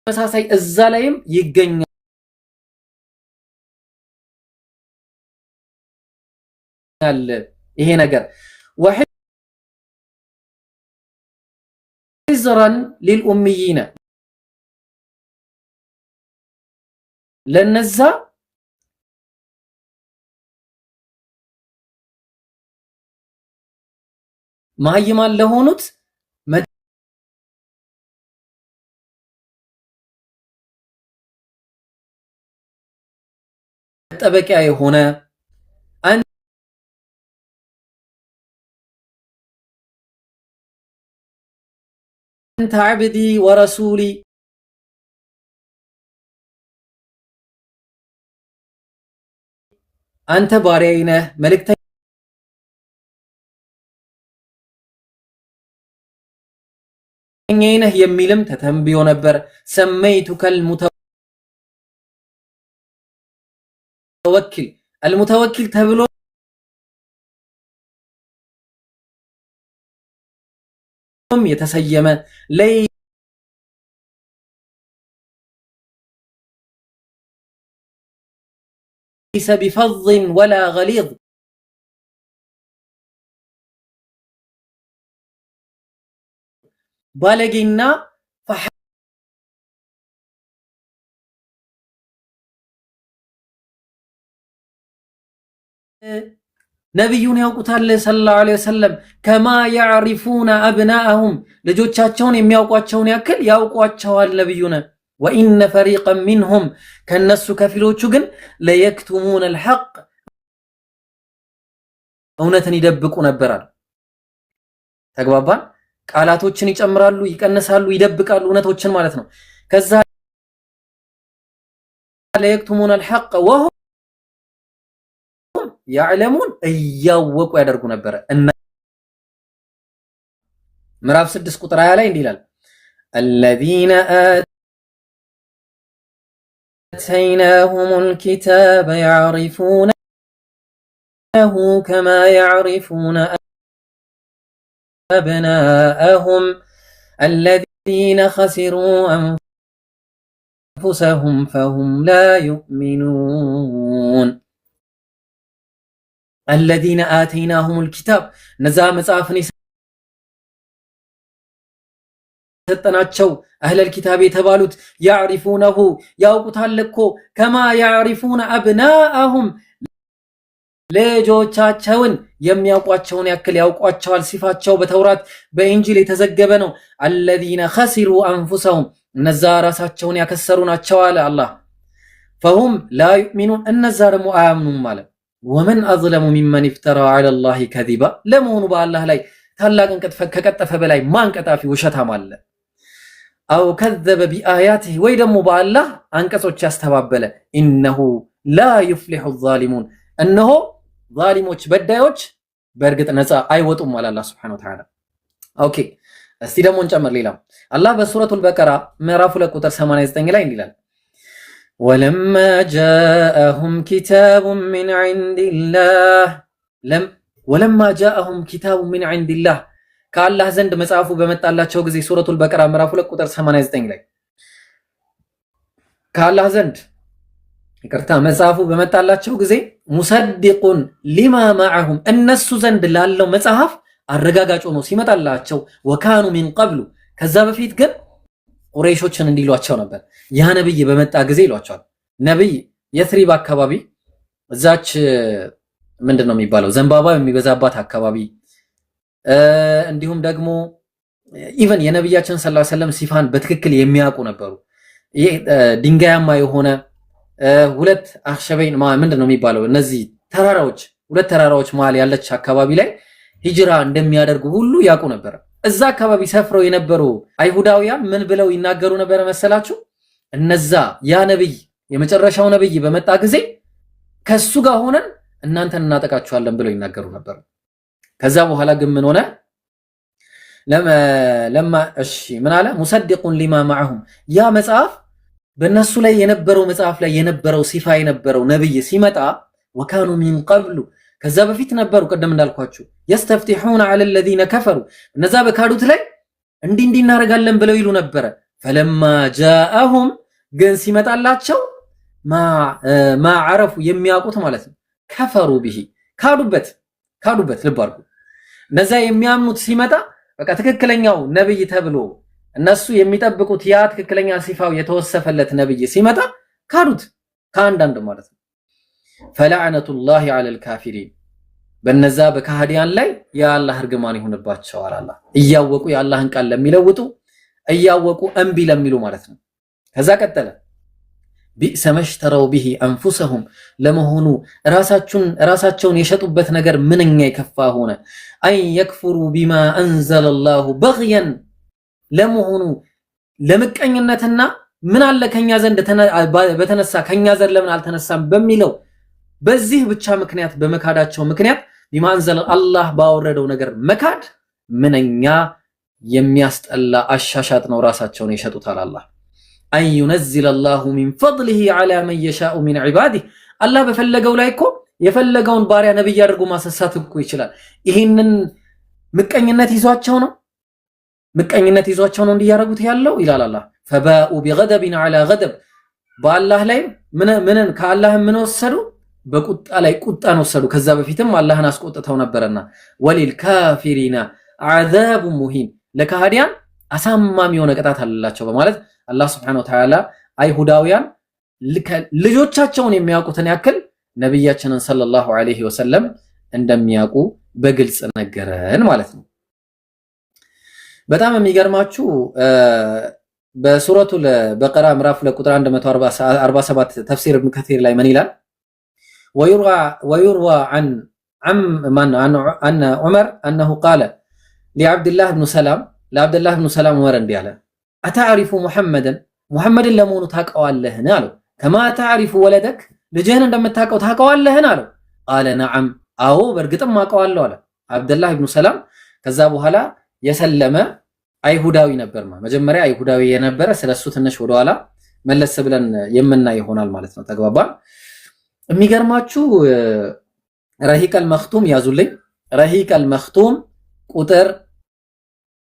በተመሳሳይ እዛ ላይም ይገኛል ይሄ ነገር وحزرا للأميين ለነዛ ማይማን ለሆኑት መጠበቂያ የሆነ አንተ አብዲ ወረሱሊ አንተ ባሪያዬ ነህ መልእክተኛዬ ነህ የሚልም ተተንብዮ ነበር። ሰመይቱከል ሙተወኪል አልሙተወኪል ተብሎ የተሰየመ ليس بفظ ولا غليظ ባለጌና ነብዩን ያውቁታል ሰለላሁ ዐለይሂ ወሰለም ከማ يعرفون أبناءهم ልጆቻቸውን የሚያውቋቸውን ያክል ያውቋቸዋል ነብዩን وإن فريقا منهم ከነሱ ከፊሎቹ ግን ለየክቱሙን الحق እውነትን ይደብቁ ነበራል። ተግባባን? ቃላቶችን ይጨምራሉ፣ ይቀንሳሉ፣ ይደብቃሉ እውነቶችን ማለት ነው። ከዛ ለየክቱሙን الحق وهم يعلمون እያወቁ ያደርጉ ነበር። ምዕራፍ 6 ቁጥር 20 ላይ እንዲህ ይላል الذين آتيناهم الكتاب يعرفونه كما يعرفون أبناءهم الذين خسروا أنفسهم فهم لا يؤمنون الذين آتيناهم الكتاب نزام صافني የሰጠናቸው አህለል ኪታብ የተባሉት ያዕሪፉነሁ ያውቁታል እኮ ከማ ያዕሪፉነ አብናአሁም ልጆቻቸውን የሚያውቋቸውን ያክል ያውቋቸዋል። ሲፋቸው በተውራት በኢንጂል የተዘገበ ነው። አለዚነ ኸሲሩ አንፉሰሁም እነዛ ራሳቸውን ያከሰሩ ናቸው አለ አላህ። ፈሁም ላ ዩእሚኑን እነዛ ደግሞ አያምኑም ማለት። ወመን አዝለሙ ሚመን ኢፍተራ ዐለላሂ ከዚባ ለመሆኑ በአላህ ላይ ታላቅን ቅጥፈት ከቀጠፈ በላይ ማን ቀጣፊ ውሸታም አለ? አው ከዘበ ቢአያቲህ ወይ ደግሞ በአላህ አንቀጾች ያስተባበለ። ኢነሁ ላ ዩፍሊሑ ዛሊሙን እነሆ ዛሊሞች በዳዮች በእርግጥ ነፃ አይወጡም አለ አላህ ሱብሓነሁ ወተዓላ። ኦኬ እስቲ ደግሞ እንጨምር። ሌላው አላህ በሱረቱል በቀራ ምዕራፍ 2 ቁጥር 89 ላይ እንዲላል ወለማ ጃአሁም ኪታቡን ሚን ዒንዲላህ ወለማ ጃአሁም ኪታቡን ሚን ዒንዲላህ ከአላህ ዘንድ መጽሐፉ በመጣላቸው ጊዜ ሱረቱል በቀራ ምዕራፍ 2 ቁጥር 89 ላይ ከአላህ ዘንድ ይቅርታ መጽሐፉ በመጣላቸው ጊዜ ሙሰዲቁን ሊማ ማዐሁም እነሱ ዘንድ ላለው መጽሐፍ አረጋጋጭ ሆኖ ሲመጣላቸው ወካኑ ሚን ቀብሉ ከዛ በፊት ግን ቁረይሾችን እንዲሏቸው ነበር። ያ ነብይ በመጣ ጊዜ ይሏቸዋል። ነብይ የትሪብ አካባቢ እዛች ምንድነው የሚባለው ዘንባባ የሚበዛባት አካባቢ እንዲሁም ደግሞ ኢቨን የነብያችን ሰለላሁ ዐለይሂ ወሰለም ሲፋን በትክክል የሚያውቁ ነበሩ። ይሄ ድንጋያማ የሆነ ሁለት አኽሸበይን ምንድነው የሚባለው እነዚህ ተራራዎች ሁለት ተራራዎች መሃል ያለች አካባቢ ላይ ሂጅራ እንደሚያደርጉ ሁሉ ያውቁ ነበር። እዛ አካባቢ ሰፍረው የነበሩ አይሁዳውያን ምን ብለው ይናገሩ ነበር መሰላችሁ? እነዛ ያ ነብይ የመጨረሻው ነብይ በመጣ ጊዜ ከሱ ጋር ሆነን እናንተን እናጠቃችኋለን ብለው ይናገሩ ነበር። ከዛ በኋላ ግን ምን ሆነ? ለማ እሺ ምን አለ? ሙሰዲቁን ሊማ ማዐሁም ያ መጽሐፍ በእነሱ ላይ የነበረው መጽሐፍ ላይ የነበረው ሲፋ የነበረው ነብይ ሲመጣ ወካኑ ሚን ቀብሉ ከዛ በፊት ነበሩ ቀደም እንዳልኳችሁ የስተፍቲሑነ ዐለ الذين ከፈሩ እነዛ በካዱት ላይ እንዲህ እናደርጋለን ብለው ይሉ ነበረ። ፈለማ ጃአሁም ግን ሲመጣላቸው ማ ዐረፉ የሚያውቁት ማለት ነው ከፈሩ ቢሂ ካዱበት ልብ አድርጉ። እነዛ የሚያምኑት ሲመጣ በቃ ትክክለኛው ነብይ ተብሎ እነሱ የሚጠብቁት ያ ትክክለኛ ሲፋው የተወሰፈለት ነብይ ሲመጣ ካዱት ከአንዳንድ ማለት ነው። ፈለዕነቱላሂ ዐለል ካፊሪን በነዛ በካህዲያን ላይ የአላህ እርግማን ይሁንባቸው አላህ እያወቁ የአላህን ቃል ለሚለውጡ እያወቁ እምቢ ለሚሉ ማለት ነው። ከዛ ቀጠለ ቢእሰ መሽተረው ቢሂ አንፉሰሁም ለመሆኑ ራሳቸውን የሸጡበት ነገር ምንኛ የከፋ ሆነ። አን የክፍሩ ቢማ አንዘለላሁ በግየን ለመሆኑ ለምቀኝነትና ምን አለ ከኛ ዘንድ በተነሳ ከኛ ዘንድ ለምን አልተነሳም በሚለው በዚህ ብቻ ምክንያት በመካዳቸው ምክንያት ቢማ አንዘለ አላህ ባወረደው ነገር መካድ ምንኛ የሚያስጠላ አሻሻጥ ነው። ራሳቸውን የሸጡታል አላህ አን ዩነዝለ አላሁ ሚን ፈድሊሂ ዐላ መን የሻኡ ሚን ዒባዲህ አላህ በፈለገው ላይ እኮ የፈለገውን ባሪያ ነብይ አድርጎ ማሰሳት እኮ ይችላል። ይሄንን ምቀኝነት ይዟቸው ነው እንዲያረጉት ያለው ይላል አላህ። ፈባኡ ቢገደብን ዐላ ገደብ በአላህ ላይ ምንን ከአላህ ምን ወሰዱ? በቁጣ ላይ ቁጣን ወሰዱ። ከዛ በፊትም አላህን አስቆጥተው ነበርና ወሊል ካፊሪና ዐዛቡ ሙሂን ለካህዲያን አሳማሚ የሆነ ቅጣት አለላቸው በማለት አላህ Subhanahu Wa Ta'ala አይሁዳውያን ልጆቻቸውን የሚያውቁትን ያክል ነብያችንን ሰለላሁ ዐለይሂ ወሰለም እንደሚያውቁ በግልጽ ነገረን ማለት ነው። በጣም የሚገርማችሁ በሱረቱል በቀራ ምዕራፍ 2 ቁጥር 147 ተፍሲር ኢብኑ ከሲር ላይ ምን ይላል? ويروى عن عمر أنه قال لعبد الله بن سلام عمر እንዲህ አለ أتعرف محمد ለመሆኑ ታውቀዋለህን አለው። كما تعرف ولدك ልጅህን እንደምታውቀው ታውቀዋለህን አለው። قال نعم አዎ በእርግጥም አውቀዋለሁ አለ አብደላህ ኢብኑ ሰላም። ከዛ በኋላ የሰለመ አይሁዳዊ ነበርማ መጀመሪያ አይሁዳዊ የነበረ ስለሱ ትንሽ ወደኋላ መለስ ብለን የምናይ ይሆናል ማለት ነው። ተግባባን? የሚገርማችሁ ረሂቀል መክቱም ያዙልኝ። ረሂቀል መክቱም ቁጥር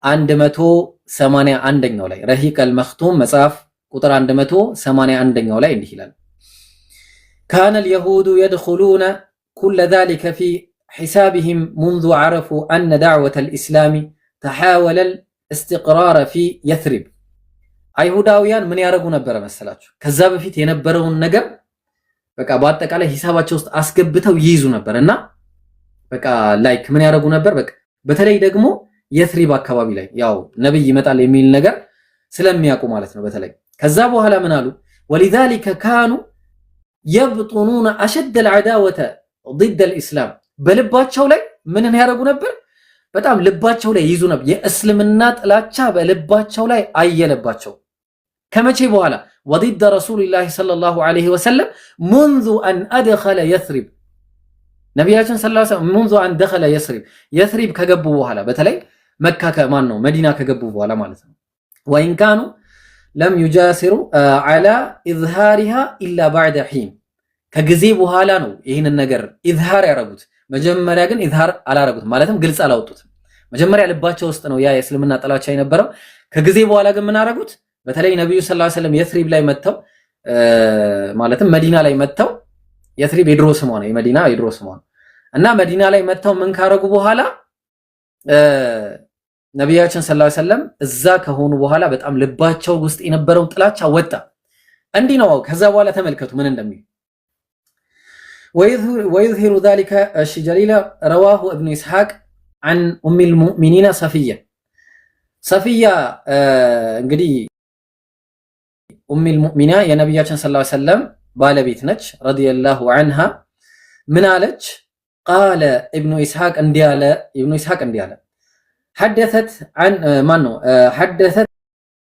181ኛው ላይ ረሂቀል መክቱም መጽሐፍ ቁጥር 181ኛው ላይ እንዲህ ይላል ካነል የሁዱ የድኹሉነ ኩለ ዛሊከ ፊ ሒሳብህም ሙንዙ ዐረፉ አነ ዳዕወተል ኢስላሚ استقرار في يثرب አይሁዳውያን ምን ያደርጉ ነበር መሰላችሁ? ከዛ በፊት የነበረውን ነገር በቃ በአጠቃላይ ሂሳባቸው ውስጥ አስገብተው ይይዙ ነበር እና በቃ ላይክ ምን ያደርጉ ነበር? በቃ በተለይ ደግሞ የትሪብ አካባቢ ላይ ያው ነብይ ይመጣል የሚል ነገር ስለሚያውቁ ማለት ነው። በተለይ ከዛ በኋላ ምን አሉ? ولذلك كانوا يبطنون اشد العداوه ضد الاسلام በልባቸው ላይ ምንን ያደርጉ ነበር? በጣም ልባቸው ላይ ይይዙ ነበር። የእስልምና ጥላቻ በልባቸው ላይ አየለባቸው። ከመቼ በኋላ? وضد رسول الله صلى الله عليه وسلم منذ ان ادخل يثرب ነብያችን ሰለላሁ ዐለይሂ ወሰለም منذ ان دخل يثرب يثرب ከገቡ በኋላ በተለይ መካ ከማን ነው መዲና ከገቡ በኋላ ማለት ነው። وان كانوا لم يجاسروا على اظهارها الا بعد حين ከጊዜ በኋላ ነው ይሄንን ነገር ኢዝሃር ያደረጉት። መጀመሪያ ግን ኢዝሃር አላረጉትም፣ ማለትም ግልጽ አላወጡትም። መጀመሪያ ልባቸው ውስጥ ነው ያ የእስልምና ጥላቻ የነበረው። ከጊዜ በኋላ ግን ምን አረጉት? በተለይ ነብዩ ሰለላሁ ዐለይሂ ወሰለም የትሪብ ላይ መተው ማለትም መዲና ላይ መተው የትሪብ የድሮ ስሟ ነው፣ የመዲና የድሮ ስሟ ነው እና መዲና ላይ መተው ምን ካረጉ በኋላ ነብያችን ሰለላሁ ዐለይሂ ወሰለም እዛ ከሆኑ በኋላ በጣም ልባቸው ውስጥ የነበረው ጥላቻ ወጣ። እንዲህ ነው። ከዛ በኋላ ተመልከቱ ምን እንደሚል ويظهر ذلك الشجريل رواه ابن إسحاق عن أم المؤمنين صفية እንግዲህ ኡም المؤمنة የነብያችን ሰለላሁ ዐለይሂ ወሰለም ባለቤት ነች ረዲየላሁ ዐንሃ ምን አለች? قال ابن إسحاق እንዲያለ حدثت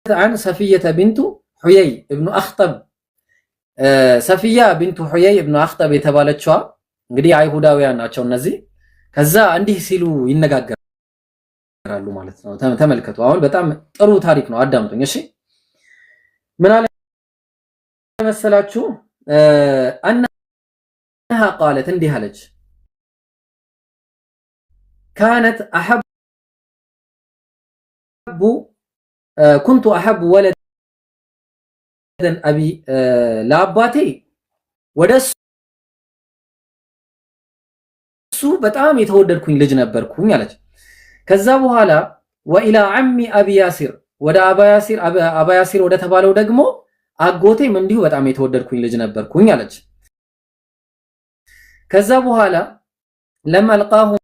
عن صفية بنت حيي ابن أخطب ሰፊያ ቢንቱ ሁየይ ኢብኑ አኽጠብ የተባለችዋ እንግዲህ አይሁዳውያን ናቸው እነዚህ። ከዛ እንዲህ ሲሉ ይነጋገራሉ ማለት ነው። ተመልከቱ። አሁን በጣም ጥሩ ታሪክ ነው፣ አዳምጡኝ እሺ። ምን አለ መሰላችሁ? أنها قالت እንዲህ አለች كانت كنت أحب ولد አቢ ለአባቴ ወደሱ በጣም የተወደድኩኝ ልጅ ነበርኩኝ አለች። ከዛ በኋላ ወኢላ አሚ አቢ ያሲር ወደ አባ ያሲር ወደ ተባለው ደግሞ አጎቴም እንዲሁ በጣም የተወደድኩኝ ልጅ ነበርኩኝ አለች። ከዛ በኋላ لم ألقاهما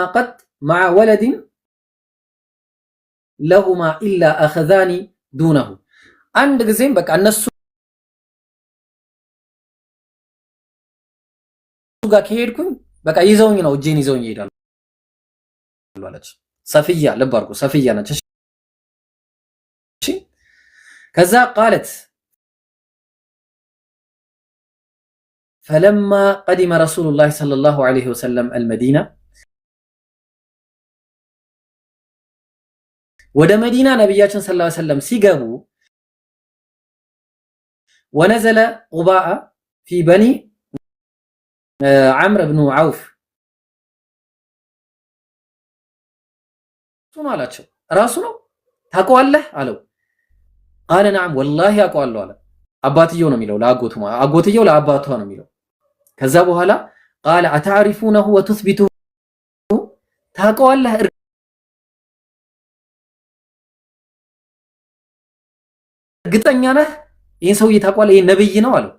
قط مع ولد لهما إلا أخذاني دونه አንድ ጊዜም በቃ እነሱ ጋር ከሄድኩኝ በቃ ይዘውኝ ነው እጄን ይዘውኝ ይሄዳሉ አለች። ሰፊያ ልብ አድርጉ፣ ሰፊያ ነች። እሺ ከዛ قالت فلما قدم رسول الله صلى الله عليه وسلم المدينة ወደ መዲና ነብያችን ሰለላሁ ዐለይሂ ወሰለም ሲገቡ ونزل قباء في بني عمرو بن عوف ሱናላቸው ራሱ ነው ታውቀዋለህ አለው። قال نعم والله አውቀዋለሁ አለ። አባትየው ነው የሚለው ለአጎቱ አጎትየው ለአባቷ ነው የሚለው። ከዛ በኋላ قال اتعرفونه وتثبته ታውቀዋለህ እርግጠኛ ነህ ይሄን ሰውዬ ታውቀዋለህ ይሄ ነብይ ነው አለው።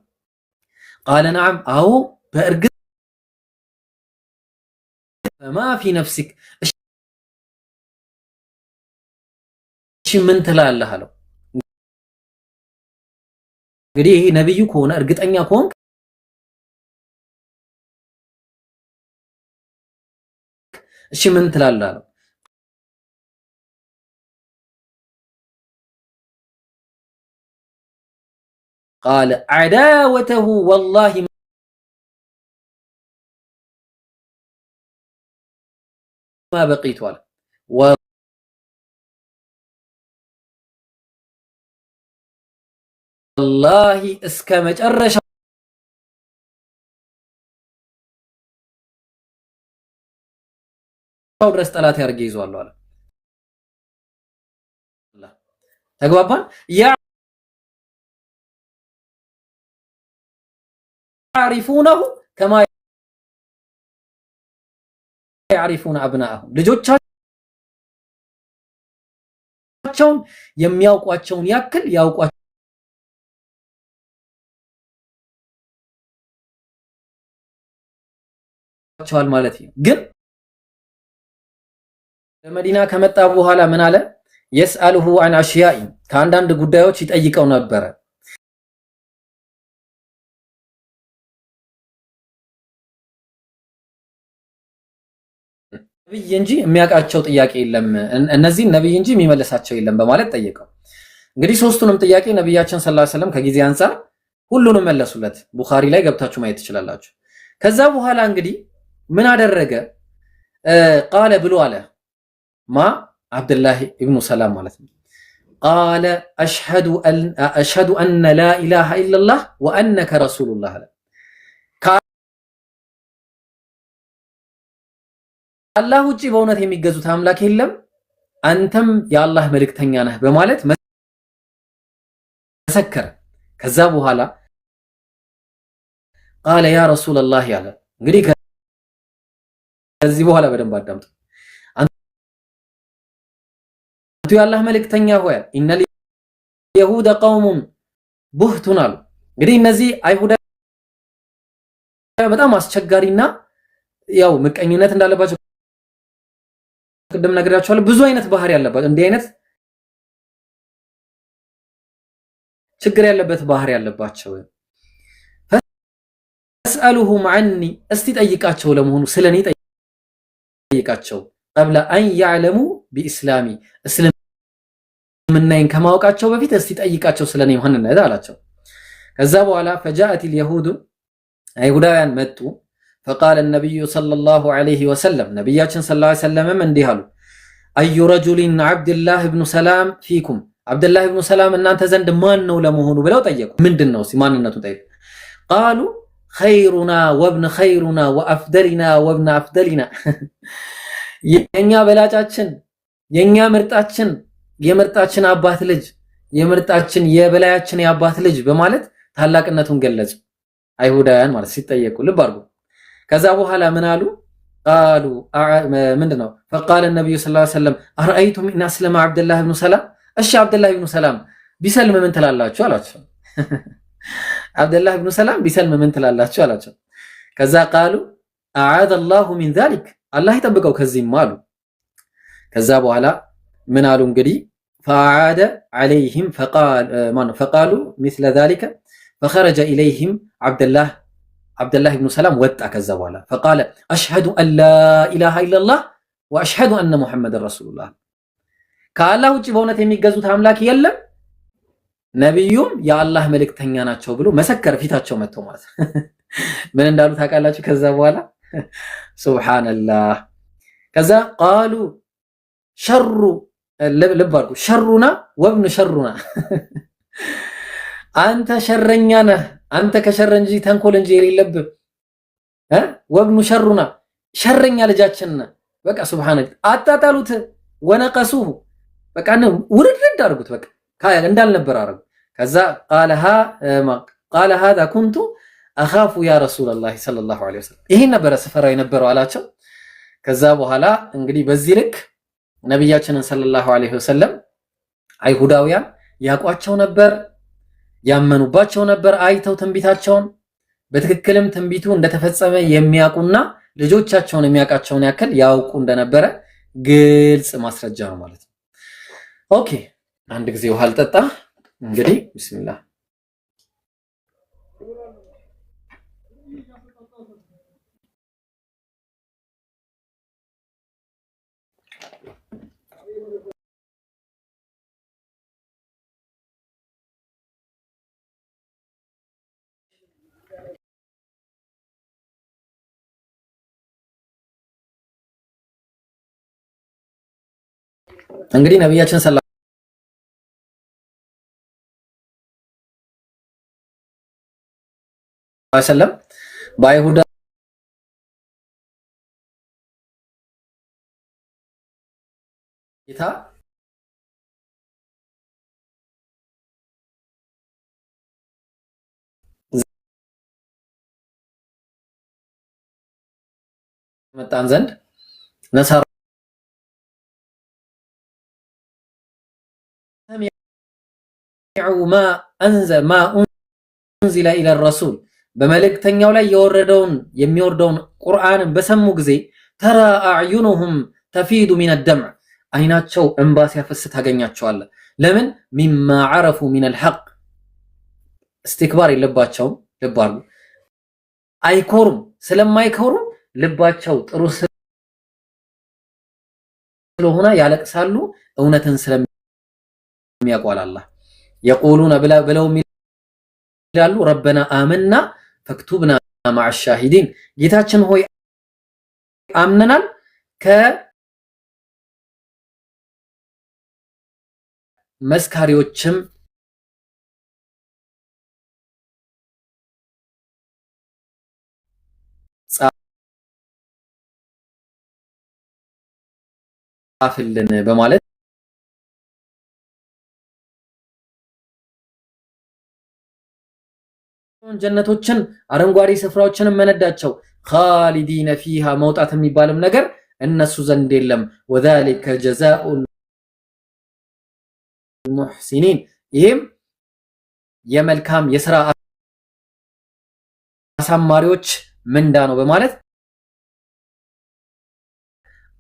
قال نعم አዎ በእርግጥ ما في نفسك እሺ ምን ትላለህ አለው። እንግዲህ ይሄ ነብዩ ከሆነ እርግጠኛ ከሆንክ እሺ ምን ትላለህ አለው። قال عداوته والله ما بقيت ولا والله እስከ መጨረሻው ድረስ ጠላት ያርገ ይዟል አለ። ተግባባን? يعرفونه كما يعرفون أبناءهم ልጆቻቸው የሚያውቋቸውን የሚያውቋቸውን ያክል ያውቋቸዋል ማለት ነው። ግን ለመዲና ከመጣ በኋላ ምን አለ? የስአልሁ አን አሽያኢ ከአንዳንድ ጉዳዮች ይጠይቀው ነበረ። ነብይ እንጂ የሚያውቃቸው ጥያቄ የለም፣ እነዚህ ነብይ እንጂ የሚመልሳቸው የለም በማለት ጠየቀው። እንግዲህ ሶስቱንም ጥያቄ ነብያችን ሰለላሁ ዐለይሂ ወሰለም ከጊዜ አንፃር ሁሉንም መለሱለት። ቡኻሪ ላይ ገብታችሁ ማየት ትችላላችሁ። ከዛ በኋላ እንግዲህ ምን አደረገ? ቃለ ብሎ አለ ማ አብዱላህ ኢብኑ ሰላም ማለት ነው። ቃለ አሽሀዱ አነ ላ ኢላሃ ኢለላህ ወአነከ ረሱሉላህ አለ። ከአላህ ውጪ በእውነት የሚገዙት አምላክ የለም፣ አንተም የአላህ መልእክተኛ ነህ በማለት መሰከረ። ከዛ በኋላ ቃለ ያ ረሱለላህ ያለ እንግዲህ ከዚህ በኋላ በደንብ አዳምጡ። አንቱ የአላህ መልእክተኛ ሆይ ኢነል የሁደ ቀውሙን ቡህቱን አሉ። እንግዲህ እነዚህ አይሁዳ በጣም አስቸጋሪና ያው ምቀኝነት እንዳለባቸው ቅድም ነግራችኋለሁ። ብዙ አይነት ባህሪ ያለባቸው እንዲህ አይነት ችግር ያለበት ባህሪ ያለባቸው ፈስአሉሁም ዐኒ እስቲ ጠይቃቸው፣ ለመሆኑ ስለኔ ጠይቃቸው ቀብለ አን ያዕለሙ ቢኢስላሚ እስልምናዬን ከማወቃቸው በፊት እስቲ ጠይቃቸው ስለኔ ማንነት አላቸው። ከዛ በኋላ ፈጃአት ልየሁዱ አይሁዳውያን መጡ። ፈቃለ ነቢዩ ሰለላሁ ዐለይሂ ወሰለም ነቢያችን ሰለላሁ ዐለይሂ ወሰለም እንዲህ አሉ፣ አዩ ረጁሊን ዐብድላህ ብኑ ሰላም ፊኩም አብደላህ ብኑ ሰላም እናንተ ዘንድ ማን ነው ለመሆኑ ብለው ጠየቁ። ምንድን ነው ማንነቱን ጠየቁ። ቃሉ ኸይሩና ወብን ኸይሩና ወአፍደሊና ወብን አፍደሊና የኛ በላጫችን የኛ ምርጣችን የምርጣችን አባት ልጅ የምርጣችን የበላያችን የአባት ልጅ በማለት ታላቅነቱን ገለጹ። አይሁዳውያን ማለት ሲጠየቁ ልብ አድርጉ። ከዛ በኋላ ምን አሉ? ቃሉ ምንድነው? ፈቃለ ነብዩ ሰለላሁ ዐለይሂ ወሰለም አርአይቱም ኢን አስለመ አብደላህ ብኑ ሰላም፣ እሺ አብደላህ ብኑ ሰላም ቢሰልም ምን ትላላችሁ አላቸው። አብደላህ ብኑ ሰላም ቢሰልም ምን ትላላችሁ አላቸው። ከዛ ቃሉ አዓዘ አላሁ ሚን ዛሊክ አላህ ይጠብቀው ከዚህም አሉ። ከዛ በኋላ ምን አሉ እንግዲህ ፈአዓደ ዐለይሂም ፈቃሉ ሚስለ ዛሊከ ፈኸረጀ ኢለይሂም አብደላህ ብኑ ሰላም ወጣ። ከዛ በኋላ ፈቃለ አሽሀዱ አን ላ ኢላሃ ኢለላህ ወአሽሀዱ አነ ሙሐመድን ረሱሉላህ ከአላህ ውጭ በእውነት የሚገዙት አምላክ የለም፣ ነቢዩም የአላህ መልእክተኛ ናቸው ብሎ መሰከረ። ፊታቸው መጥቶ ማለት ምን እንዳሉ ታውቃላችሁ? ከዛ በኋላ ሱብሃንአላህ። ከዛ ቃሉ ሸሩ ልብ አድርጉ፣ ሸሩና ወብኑ ሸሩና አንተ ሸረኛ ነህ፣ አንተ ከሸረ እንጂ ተንኮል እንጂ የሌለብህ ወብኑ ሸሩና ሸረኛ ልጃችን ነህ። በቃ ሱብሃንአላህ አጣጣሉት። ወነቀሱሁ በቃ ነው ውርድርድ አድርጉት። በቃ እንዳልነበር አረጉ። ከዛ ቃለ ሃዛ ኩንቱ አኻፉ ያ ረሱለላህ ሰለላሁ ዐለይሂ ወሰለም ይሄን ነበረ ስፈራው የነበረው አላቸው። ከዛ በኋላ እንግዲህ በዚህ ልክ ነብያችንን ሰለላሁ ዐለይሂ ወሰለም አይሁዳውያን ያቋቸው ነበር፣ ያመኑባቸው ነበር። አይተው ትንቢታቸውን በትክክልም ትንቢቱ እንደተፈጸመ የሚያውቁና ልጆቻቸውን የሚያውቃቸውን ያክል ያውቁ እንደነበረ ግልጽ ማስረጃ ነው ማለት ነው። ኦኬ አንድ ጊዜ ውሃ አልጠጣ እንግዲህ ቢስሚላህ። እንግዲህ ነብያችን ሰለላሁ ዐለይሂ ወሰለም በአይሁዳ ጌታ መጣን ዘንድ ነሳራ ማ ኡንዚለ ኢለ ረሱል በመልእክተኛው ላይ የሚወርደውን ቁርአንን በሰሙ ጊዜ ተራ አዕዩኑሁም ተፊዱ ሚነ ደምዕ አይናቸው እንባ ሲያፈስ ታገኛቸዋለህ። ለምን? ሚማ ዐረፉ ሚነል ሐቅ እስትክባር የለባቸውም። ልብ አድርጉ። አይኮሩም። ስለማይኮሩ ልባቸው ጥሩ ስለሆነ ያለቅሳሉ። እውነትን ስለሚያቋላላ የቁሉነ ብለው ይላሉ ረበና አመና ፈክቱብና ማዕ ሻሂዲን ጌታችን ሆይ አምነናል ከመስካሪዎችም ጻፍልን በማለት ጀነቶችን አረንጓዴ ስፍራዎችን መነዳቸው ኻሊዲነ ፊሃ መውጣት የሚባልም ነገር እነሱ ዘንድ የለም። ወዛሊከ ጀዛኡል ሙሕሲኒን ይህም የመልካም የሥራ አሳማሪዎች ምንዳ ነው በማለት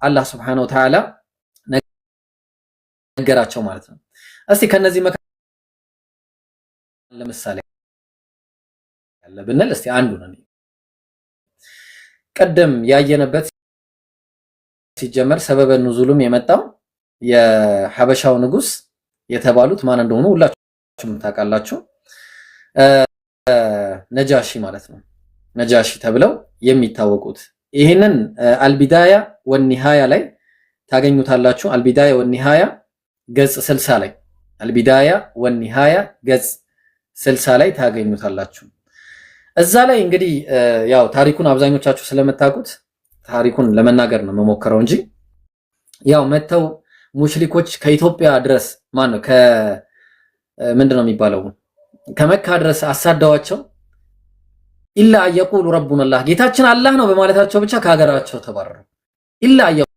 አላህ ሱብሓነሁ ወተዓላ ነገራቸው ማለት ነው። እስቲ ከነዚህ መካከል ለምሳሌ ያለ ብንል እስቲ አንዱ ነው ቀደም ያየነበት ሲጀመር ሰበበ ኑዙሉም የመጣው የሐበሻው ንጉስ የተባሉት ማን እንደሆኑ ሁላችሁም ታውቃላችሁ። ነጃሺ ማለት ነው። ነጃሺ ተብለው የሚታወቁት ይሄንን አልቢዳያ ወኒሃያ ላይ ታገኙታላችሁ። አልቢዳያ ወኒሃያ ገጽ 60 ላይ አልቢዳያ ወኒሃያ ገጽ 60 ላይ ታገኙታላችሁ። እዛ ላይ እንግዲህ ያው ታሪኩን አብዛኞቻችሁ ስለምታውቁት ታሪኩን ለመናገር ነው መሞከረው እንጂ ያው መተው ሙሽሪኮች ከኢትዮጵያ ድረስ ማነው ምንድነው የሚባለው ከመካ ድረስ አሳደዋቸው ኢላ አየቁሉ ረቡና አላህ ጌታችን አላህ ነው በማለታቸው ብቻ ከሀገራቸው ተባረሩ። ኢላ አየቁሉ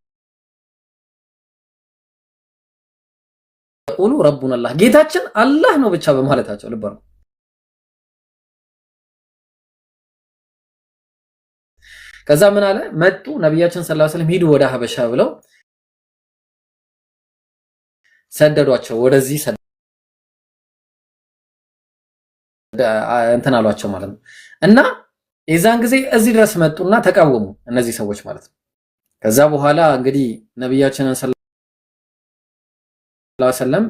ረቡና አላህ ጌታችን አላህ ነው ብቻ በማለታቸው ልብ ነው። ከዛ ምን አለ መጡ ነብያችን ሰለላሁ ዐለይሂ ወሰለም ሂዱ ወደ ሀበሻ ብለው ሰደዷቸው። ወደዚህ እንትን አሏቸው ማለት ነው። እና የዛን ጊዜ እዚህ ድረስ መጡና ተቃወሙ እነዚህ ሰዎች ማለት ነው። ከዛ በኋላ እንግዲህ ነብያችን ሰለላሁ ዐለይሂ ወሰለም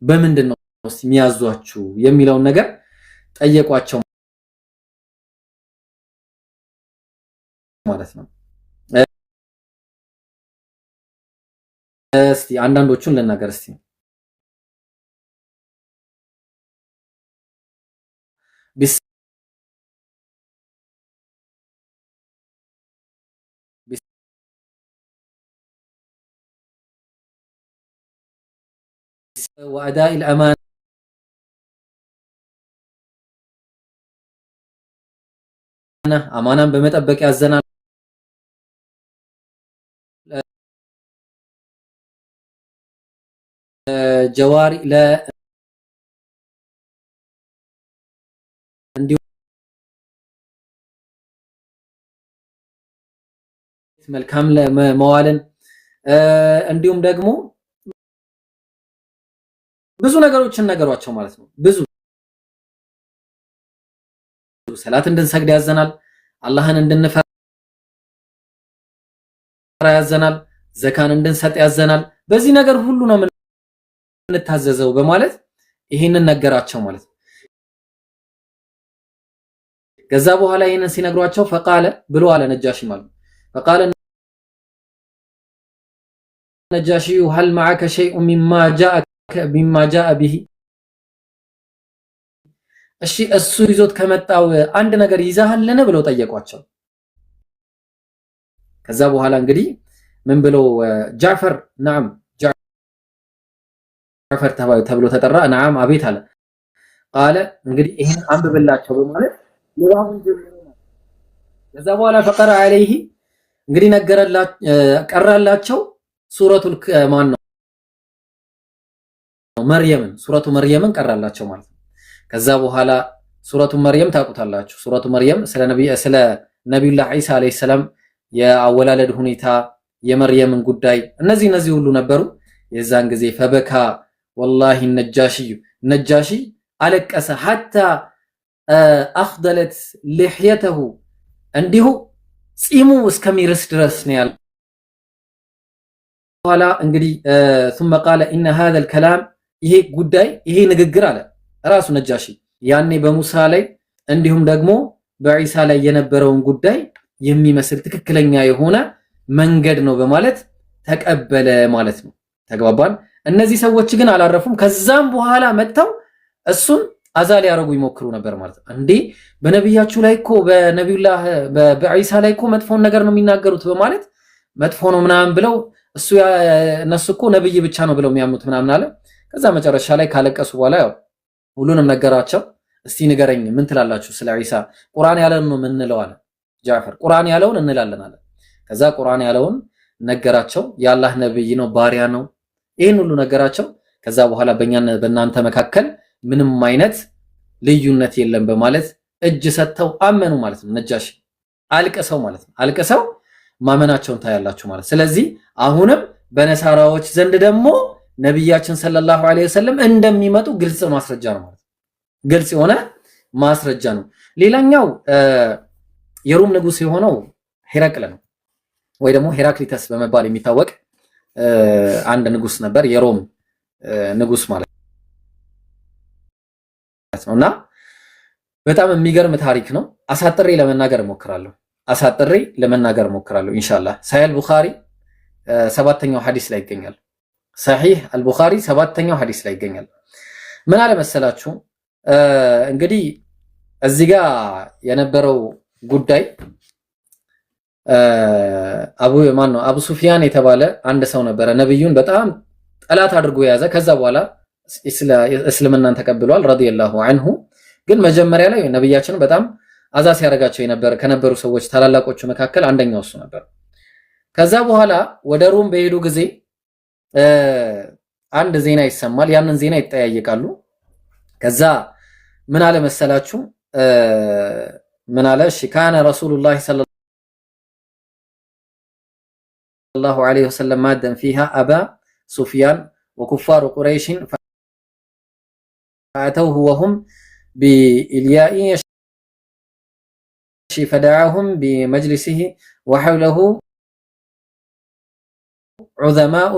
በምንድን ነው የሚያዟችሁ የሚለውን ነገር ጠየቋቸው ማለት ነው። እስቲ አንዳንዶቹን ልናገር እስቲ وأداء الأمانة أمانة بمطبق ያዘናል ጀዋሪ መልካም ለመዋልን እንዲሁም ደግሞ ብዙ ነገሮችን ነገሯቸው ማለት ነው። ብዙ ሰላት እንድንሰግድ ያዘናል፣ አላህን እንድንፈራ ያዘናል፣ ዘካን እንድንሰጥ ያዘናል። በዚህ ነገር ሁሉ ነው የምንታዘዘው በማለት ይሄንን ነገራቸው ማለት ነው። ከዛ በኋላ ይሄንን ሲነግሯቸው ፈቃለ ብሎ አለ ነጃሺ ማለት ነው። ፈቃለ ነጃሺ هل معك شيء مما جاء به እሺ እሱ ይዞት ከመጣው አንድ ነገር ይዛሃልን ብለው ጠየቋቸው። ከዛ በኋላ እንግዲህ ምን ብለው ጃዕፈር نعم ጃዕፈር ተብሎ ተጠራ። نعم አቤት አለ። ቃለ እንግዲህ ይሄን አንብብላቸው በማለት ሉባውን ጀምሮ ከዛ በኋላ ፈቀረ عليه እንግዲህ ቀራላቸው ሱረቱል ማን ነው መርየምን ሱረቱ መርየምን ቀራላቸው ማለት ነው። ከዛ በኋላ ሱረቱ መርየም ታውቁታላችሁ። ሱረቱ መርየም ስለ ነብዩላህ ዒሳ አለይሂ ሰላም የአወላለድ ሁኔታ የመርየምን ጉዳይ እነዚህ ሁሉ ነበሩ። የዛን ጊዜ ፈበካ ወላሂ ነጃሺ አለቀሰ ሐታ አኽደለት ልሕየተሁ እንዲሁ ጺሙ እስከሚርስ ድረስ ነው ያለው። በኋላ እንግዲህ ثم قال ان هذا الكلام ይሄ ጉዳይ ይሄ ንግግር አለ ራሱ ነጃሺ ያኔ በሙሳ ላይ እንዲሁም ደግሞ በዒሳ ላይ የነበረውን ጉዳይ የሚመስል ትክክለኛ የሆነ መንገድ ነው በማለት ተቀበለ ማለት ነው። ተግባባን። እነዚህ ሰዎች ግን አላረፉም። ከዛም በኋላ መጥተው እሱን አዛ ሊያረጉ ይሞክሩ ነበር ማለት ነው። እንዴ በነብያችሁ ላይ እኮ በነብዩላህ በዒሳ ላይ እኮ መጥፎን ነገር ነው የሚናገሩት በማለት መጥፎ ነው ምናምን ብለው እነሱ እኮ ነብይ ብቻ ነው ብለው የሚያምኑት ምናምን አለ። ከዛ መጨረሻ ላይ ካለቀሱ በኋላ ያው ሁሉንም ነገራቸው። እስቲ ንገረኝ ምን ትላላችሁ ስለ ዒሳ? ቁርአን ያለውን ነው የምንለው አለ ጃዕፈር። ቁርአን ያለውን እንላለን አለ። ከዛ ቁርአን ያለውን ነገራቸው። የአላህ ነብይ ነው ባሪያ ነው ይሄን ሁሉ ነገራቸው። ከዛ በኋላ በእናንተ መካከል ምንም አይነት ልዩነት የለም በማለት እጅ ሰጥተው አመኑ ማለት ነው። ነጃሺ አልቀሰው ማለት ነው። አልቀሰው ማመናቸውን ታያላችሁ ማለት። ስለዚህ አሁንም በነሳራዎች ዘንድ ደግሞ ነብያችን ሰለላሁ ዐለይሂ ወሰለም እንደሚመጡ ግልጽ ማስረጃ ነው ማለት ነው። ግልጽ የሆነ ማስረጃ ነው። ሌላኛው የሩም ንጉስ የሆነው ሄራቅል ነው ወይ ደግሞ ሄራክሊተስ በመባል የሚታወቅ አንድ ንጉስ ነበር። የሮም ንጉስ ማለት ነውና በጣም የሚገርም ታሪክ ነው። አሳጥሬ ለመናገር እሞክራለሁ ኢንሻአላህ። ሰሒህ አልቡኻሪ 7ኛው ሐዲስ ላይ ይገኛል። ሰሒህ አልቡኻሪ 7ኛው ሐዲስ ላይ ይገኛል። ምን አለ መሰላችሁ እንግዲህ እዚህ ጋር የነበረው ጉዳይ አቡ ሱፊያን የተባለ አንድ ሰው ነበረ። ነብዩን በጣም ጠላት አድርጎ የያዘ ከዛ በኋላ እስልምናን ተቀብሏል ረዲየላሁ ዐንሁ። ግን መጀመሪያ ላይ ነብያችንን በጣም አዛ ሲያረጋቸው ከነበሩ ሰዎች ታላላቆቹ መካከል አንደኛው እሱ ነበር። ከዛ በኋላ ወደ ሩም በሄዱ ጊዜ አንድ ዜና ይሰማል። ያንን ዜና ይጠያየቃሉ። ከዛ ምን አለ መሰላችሁ ምን አለ ካነ ረሱሉላህ ሰለላሁ ዐለይሂ ወሰለም ማደን ፊሃ አባ ሱፊያን ወኩፋሩ ቁረይሽን ፈአተውሁ ወሁም ቢኢልያኢ ፈደዓሁም ቢመጅሊሲሂ ወሐውለሁ ዑዘማኡ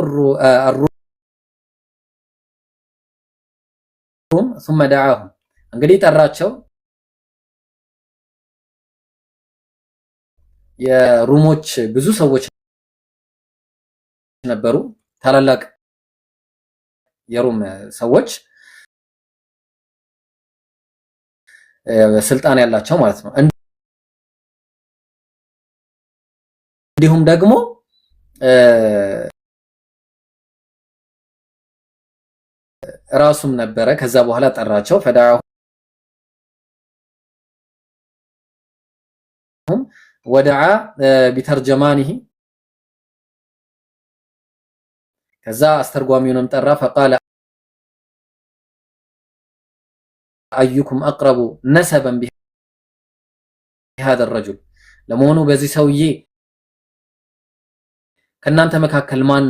ሩም ثم دعاهم እንግዲህ ጠራቸው። የሩሞች ብዙ ሰዎች ነበሩ፣ ታላላቅ የሩም ሰዎች ስልጣን ያላቸው ማለት ነው። እንዲሁም ደግሞ ራሱም ነበረ። ከዛ በኋላ ጠራቸው። ፈዳዓሁም ወደዓ ቢተርጀማኒሂ ከዛ አስተርጓሚውንም ጠራ። ፈቃለ አዩኩም አቅረቡ ነሰበን ቢሃዛ ረጁል ለመሆኑ በዚህ ሰውዬ ከእናንተ መካከል ማን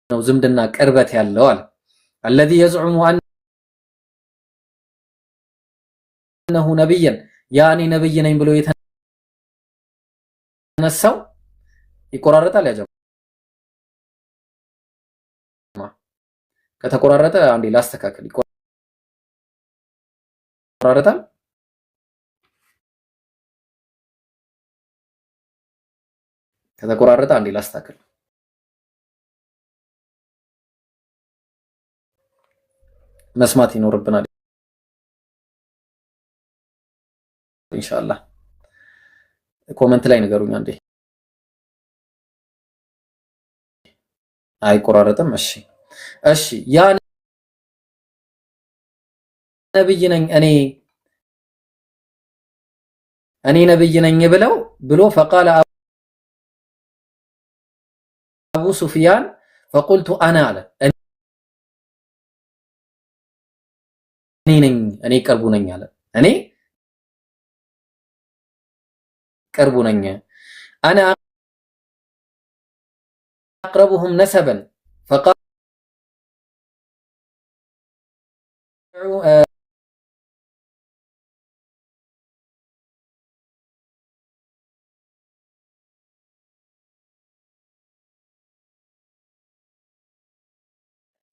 ነው ዝምድና ቅርበት ያለው አለ። አለዚ የዝዑሙ አነሁ ነብይን ያኔ ነብይ ነኝ ብሎ የተነሳው ይቆራረጣል። ያጀማ ከተቆራረጠ አንዴ ላስተካክል። ይቆራረጣል። ከተቆራረጠ አንዴ ላስተካክል። መስማት ይኖርብናል ኢንሻአላህ። ኮሜንት ላይ ንገሩኝ አንዴ። አይቆራረጥም። እሺ ያ ነብይ ነኝ እኔ ነብይ ነኝ ብሎ ፈቃለ አቡ ሱፊያን ፈቁልቱ አና አለ እኔ ቅርቡ ነኝ አለ እኔ ቅርቡ ነኝ አና አቅረቡሁም ነሰበን ፈቃሉ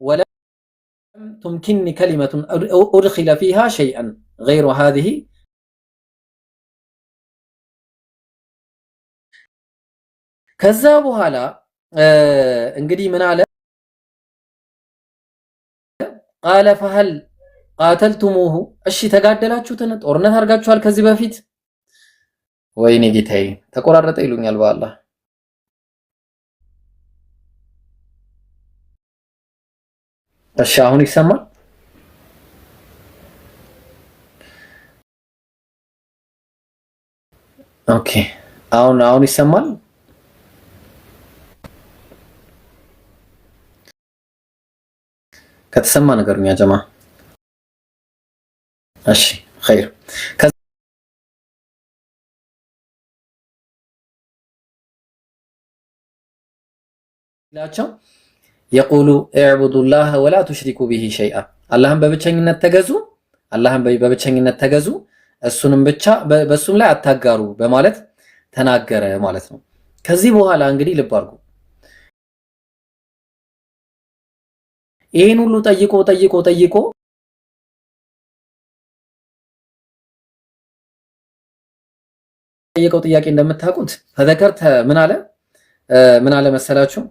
ወለም تمكنني كلمة أدخل فيها شيئا غير هذه ከዛ በኋላ እንግዲህ ምን አለ قال فهل قاتلتموه እሺ ተጋደላችሁትን ጦርነት አድርጋችኋል ከዚህ በፊት ወይኔ ጌታዬ ተቆራረጠ ይሉኛል በአላህ እሺ አሁን ይሰማል ኦኬ አሁን ይሰማል ከተሰማ ነገሩኛ ጀማ እሺ خير ከላቸው يقول اعبدوا الله ولا تشركوا به شيئا አላህን በብቸኝነት ተገዙ አላህን በብቸኝነት ተገዙ እሱንም ብቻ በሱም ላይ አታጋሩ በማለት ተናገረ ማለት ነው ከዚህ በኋላ እንግዲህ ልብ አድርጉ ይሄን ሁሉ ጠይቆ ጠየቀው ጥያቄ እንደምታውቁት ፈዘከርተ ምን አለ መሰላችሁ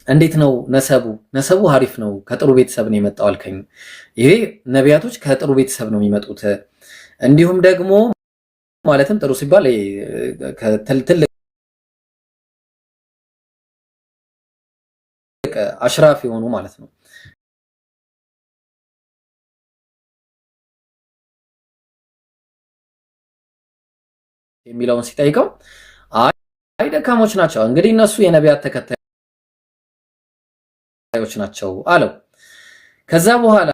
እንዴት ነው ነሰቡ ሀሪፍ ነው ከጥሩ ቤተሰብ ነው የመጣው አልከኝ ይሄ ነቢያቶች ከጥሩ ቤተሰብ ነው የሚመጡት እንዲሁም ደግሞ ማለትም ጥሩ ሲባል ትልቅ አሽራፍ የሆኑ ማለት ነው የሚለውን ሲጠይቀው አይ ደካሞች ናቸው እንግዲህ እነሱ የነቢያት ተከታዮች ናቸው አለው ከዛ በኋላ